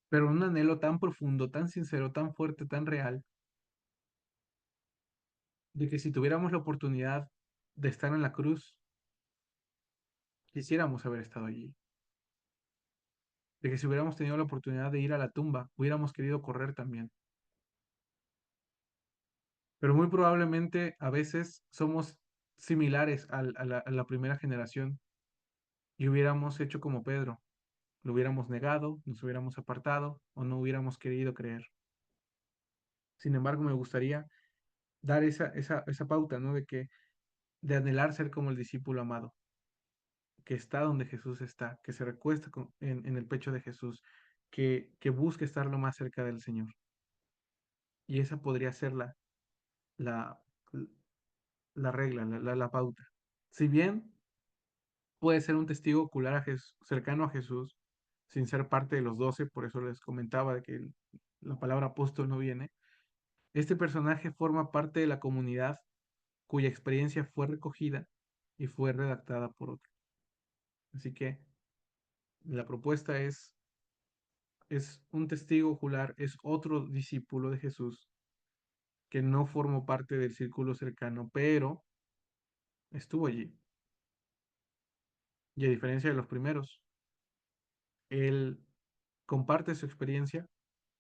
pero un anhelo tan profundo, tan sincero, tan fuerte, tan real, de que si tuviéramos la oportunidad de estar en la cruz, quisiéramos haber estado allí, de que si hubiéramos tenido la oportunidad de ir a la tumba, hubiéramos querido correr también. Pero muy probablemente a veces somos similares a la primera generación y hubiéramos hecho como Pedro, lo hubiéramos negado, nos hubiéramos apartado o no hubiéramos querido creer. Sin embargo, me gustaría dar esa pauta, ¿no? De anhelar ser como el discípulo amado, que está donde Jesús está, que se recuesta en el pecho de Jesús, que busque estar lo más cerca del Señor. Y esa podría ser la, la regla, la pauta. Si bien puede ser un testigo ocular cercano a Jesús, sin ser parte de los 12, por eso les comentaba de que la palabra apóstol no viene, este personaje forma parte de la comunidad cuya experiencia fue recogida y fue redactada por otro. Así que la propuesta es un testigo ocular, es otro discípulo de Jesús que no formó parte del círculo cercano, pero estuvo allí. Y a diferencia de los primeros, él comparte su experiencia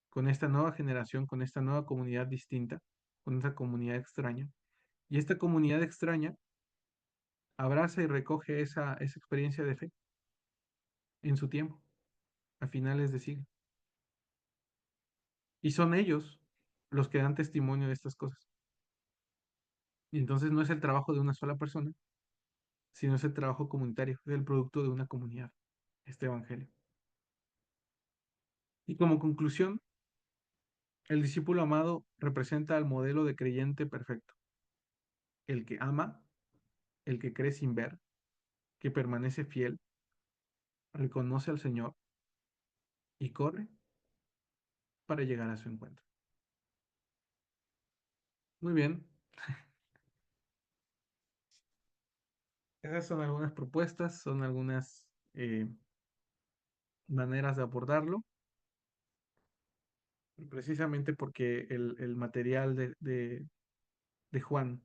con esta nueva generación, con esta nueva comunidad distinta, con esta comunidad extraña. Y esta comunidad extraña abraza y recoge esa experiencia de fe en su tiempo, a finales de siglo. Y son ellos los que dan testimonio de estas cosas. Y entonces no es el trabajo de una sola persona, sino es el trabajo comunitario, es el producto de una comunidad, este evangelio. Y como conclusión, el discípulo amado representa al modelo de creyente perfecto, el que ama, el que cree sin ver, que permanece fiel, reconoce al Señor y corre para llegar a su encuentro. Muy bien, esas son algunas propuestas, son algunas maneras de abordarlo, precisamente porque el material de Juan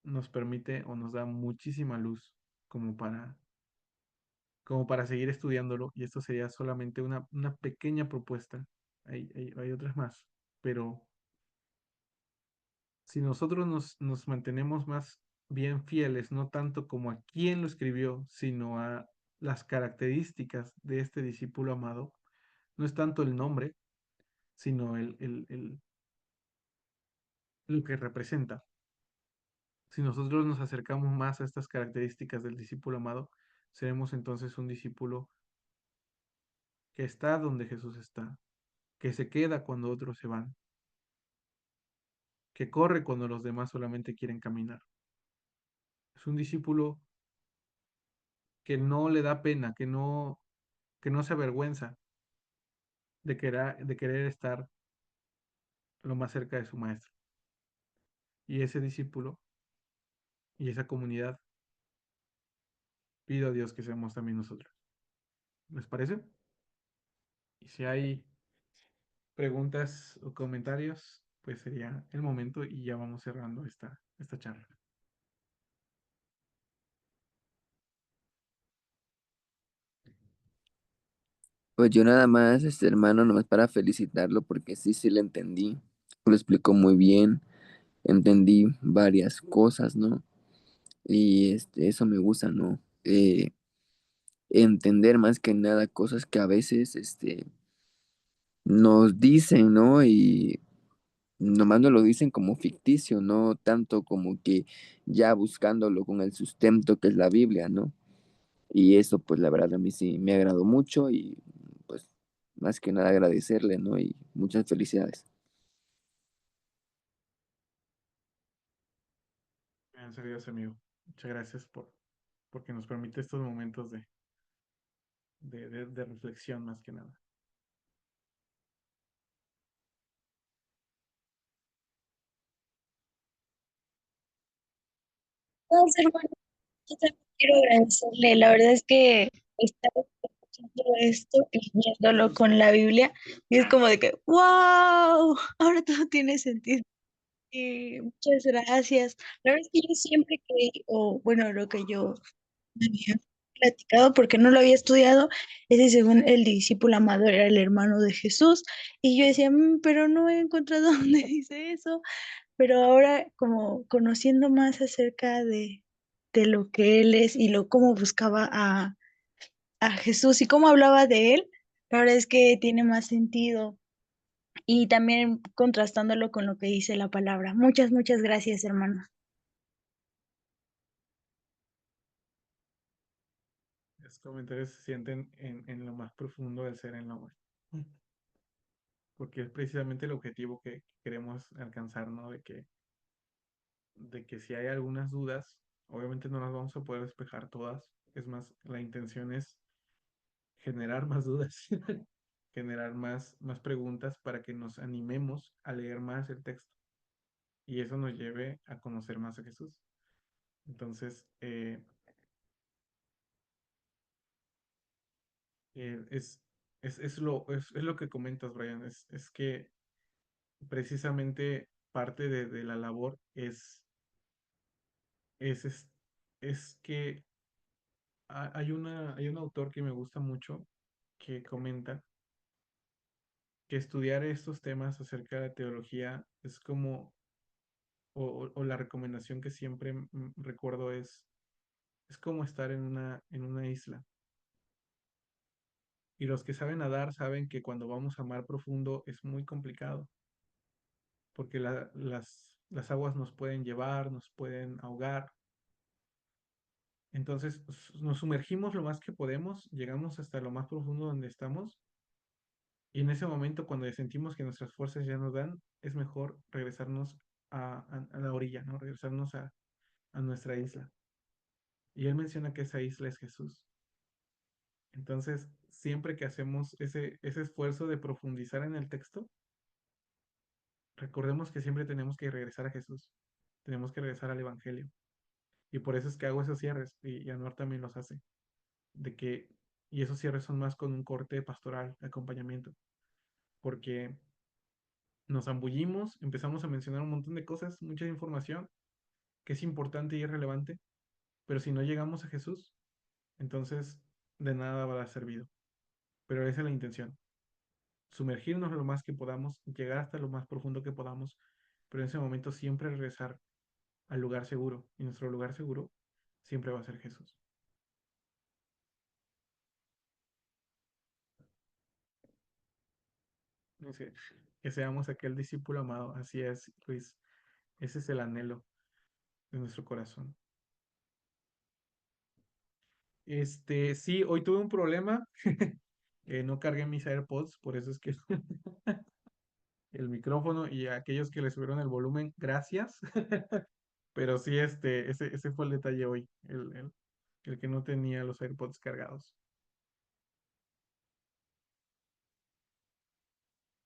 nos permite o nos da muchísima luz como para seguir estudiándolo, y esto sería solamente una pequeña propuesta. Hay otras más, pero si nosotros nos mantenemos más bien fieles, no tanto como a quién lo escribió, sino a las características de este discípulo amado, no es tanto el nombre, sino lo que representa. Si nosotros nos acercamos más a estas características del discípulo amado, seremos entonces un discípulo que está donde Jesús está, que se queda cuando otros se van, que corre cuando los demás solamente quieren caminar. Es un discípulo que no le da pena, que no se avergüenza de querer estar lo más cerca de su maestro. Y ese discípulo y esa comunidad, pido a Dios que seamos también nosotros. ¿Les parece? Y si hay preguntas o comentarios, pues sería el momento y ya vamos cerrando esta charla. Pues yo nada más, hermano, nomás para felicitarlo porque sí, sí le entendí. Lo explicó muy bien, entendí varias cosas, ¿no? Y eso me gusta, ¿no? Entender más que nada cosas que a veces, nos dicen, ¿no? Y nomás nos lo dicen como ficticio, no tanto como que ya buscándolo con el sustento que es la Biblia, ¿no? Y eso, pues la verdad a mí sí me agradó mucho y pues más que nada agradecerle, ¿no? Y muchas felicidades. En serio, amigo. Muchas gracias porque nos permite estos momentos de reflexión más que nada. No, hermano, yo también quiero agradecerle. La verdad es que estaba escuchando esto y viéndolo con la Biblia, y es como de que, wow, ahora todo tiene sentido. Muchas gracias. La verdad es que yo siempre creí, o bueno, lo que yo me había platicado, porque no lo había estudiado, es que según el discípulo amado era el hermano de Jesús, y yo decía, pero no he encontrado dónde dice eso. Pero ahora como conociendo más acerca de lo que él es y lo cómo buscaba a Jesús y cómo hablaba de él, la verdad es que tiene más sentido. Y también contrastándolo con lo que dice la palabra. Muchas, muchas gracias, hermano. Estos comentarios se sienten en lo más profundo del ser en la muerte. Porque es precisamente el objetivo que queremos alcanzar, ¿no? De que si hay algunas dudas, obviamente no las vamos a poder despejar todas. Es más, la intención es generar más dudas, generar más preguntas para que nos animemos a leer más el texto y eso nos lleve a conocer más a Jesús. Entonces, eh, es, es lo que comentas, Brian, es que precisamente parte de la labor es, es, es que hay un autor que me gusta mucho que comenta que estudiar estos temas acerca de teología es como, o la recomendación que siempre recuerdo es como estar en una isla. Y los que saben nadar saben que cuando vamos a mar profundo es muy complicado, porque las aguas nos pueden llevar, nos pueden ahogar. Entonces nos sumergimos lo más que podemos, llegamos hasta lo más profundo donde estamos, y en ese momento cuando sentimos que nuestras fuerzas ya nos dan, es mejor regresarnos a la orilla, ¿no? Regresarnos a nuestra isla. Y él menciona que esa isla es Jesús. Entonces, siempre que hacemos ese esfuerzo de profundizar en el texto, recordemos que siempre tenemos que regresar a Jesús, tenemos que regresar al Evangelio. Y por eso es que hago esos cierres, y Anuar también los hace, de que, y esos cierres son más con un corte pastoral, de acompañamiento, porque nos zambullimos, empezamos a mencionar un montón de cosas, mucha información que es importante y es relevante, pero si no llegamos a Jesús, entonces de nada va a dar servido. Pero esa es la intención, sumergirnos lo más que podamos, llegar hasta lo más profundo que podamos, pero en ese momento siempre regresar al lugar seguro. Y nuestro lugar seguro siempre va a ser Jesús. Dice, que seamos aquel discípulo amado. Así es, Luis. Ese es el anhelo de nuestro corazón. Sí, hoy tuve un problema. No cargué mis AirPods, por eso es que el micrófono y a aquellos que le subieron el volumen, gracias. Pero sí, ese fue el detalle hoy, el que no tenía los AirPods cargados.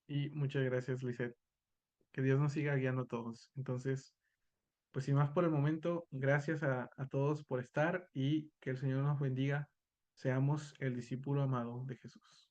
Y muchas gracias, Lisette. Que Dios nos siga guiando a todos. Entonces, pues sin más por el momento, gracias a todos por estar y que el Señor nos bendiga. Seamos el discípulo amado de Jesús.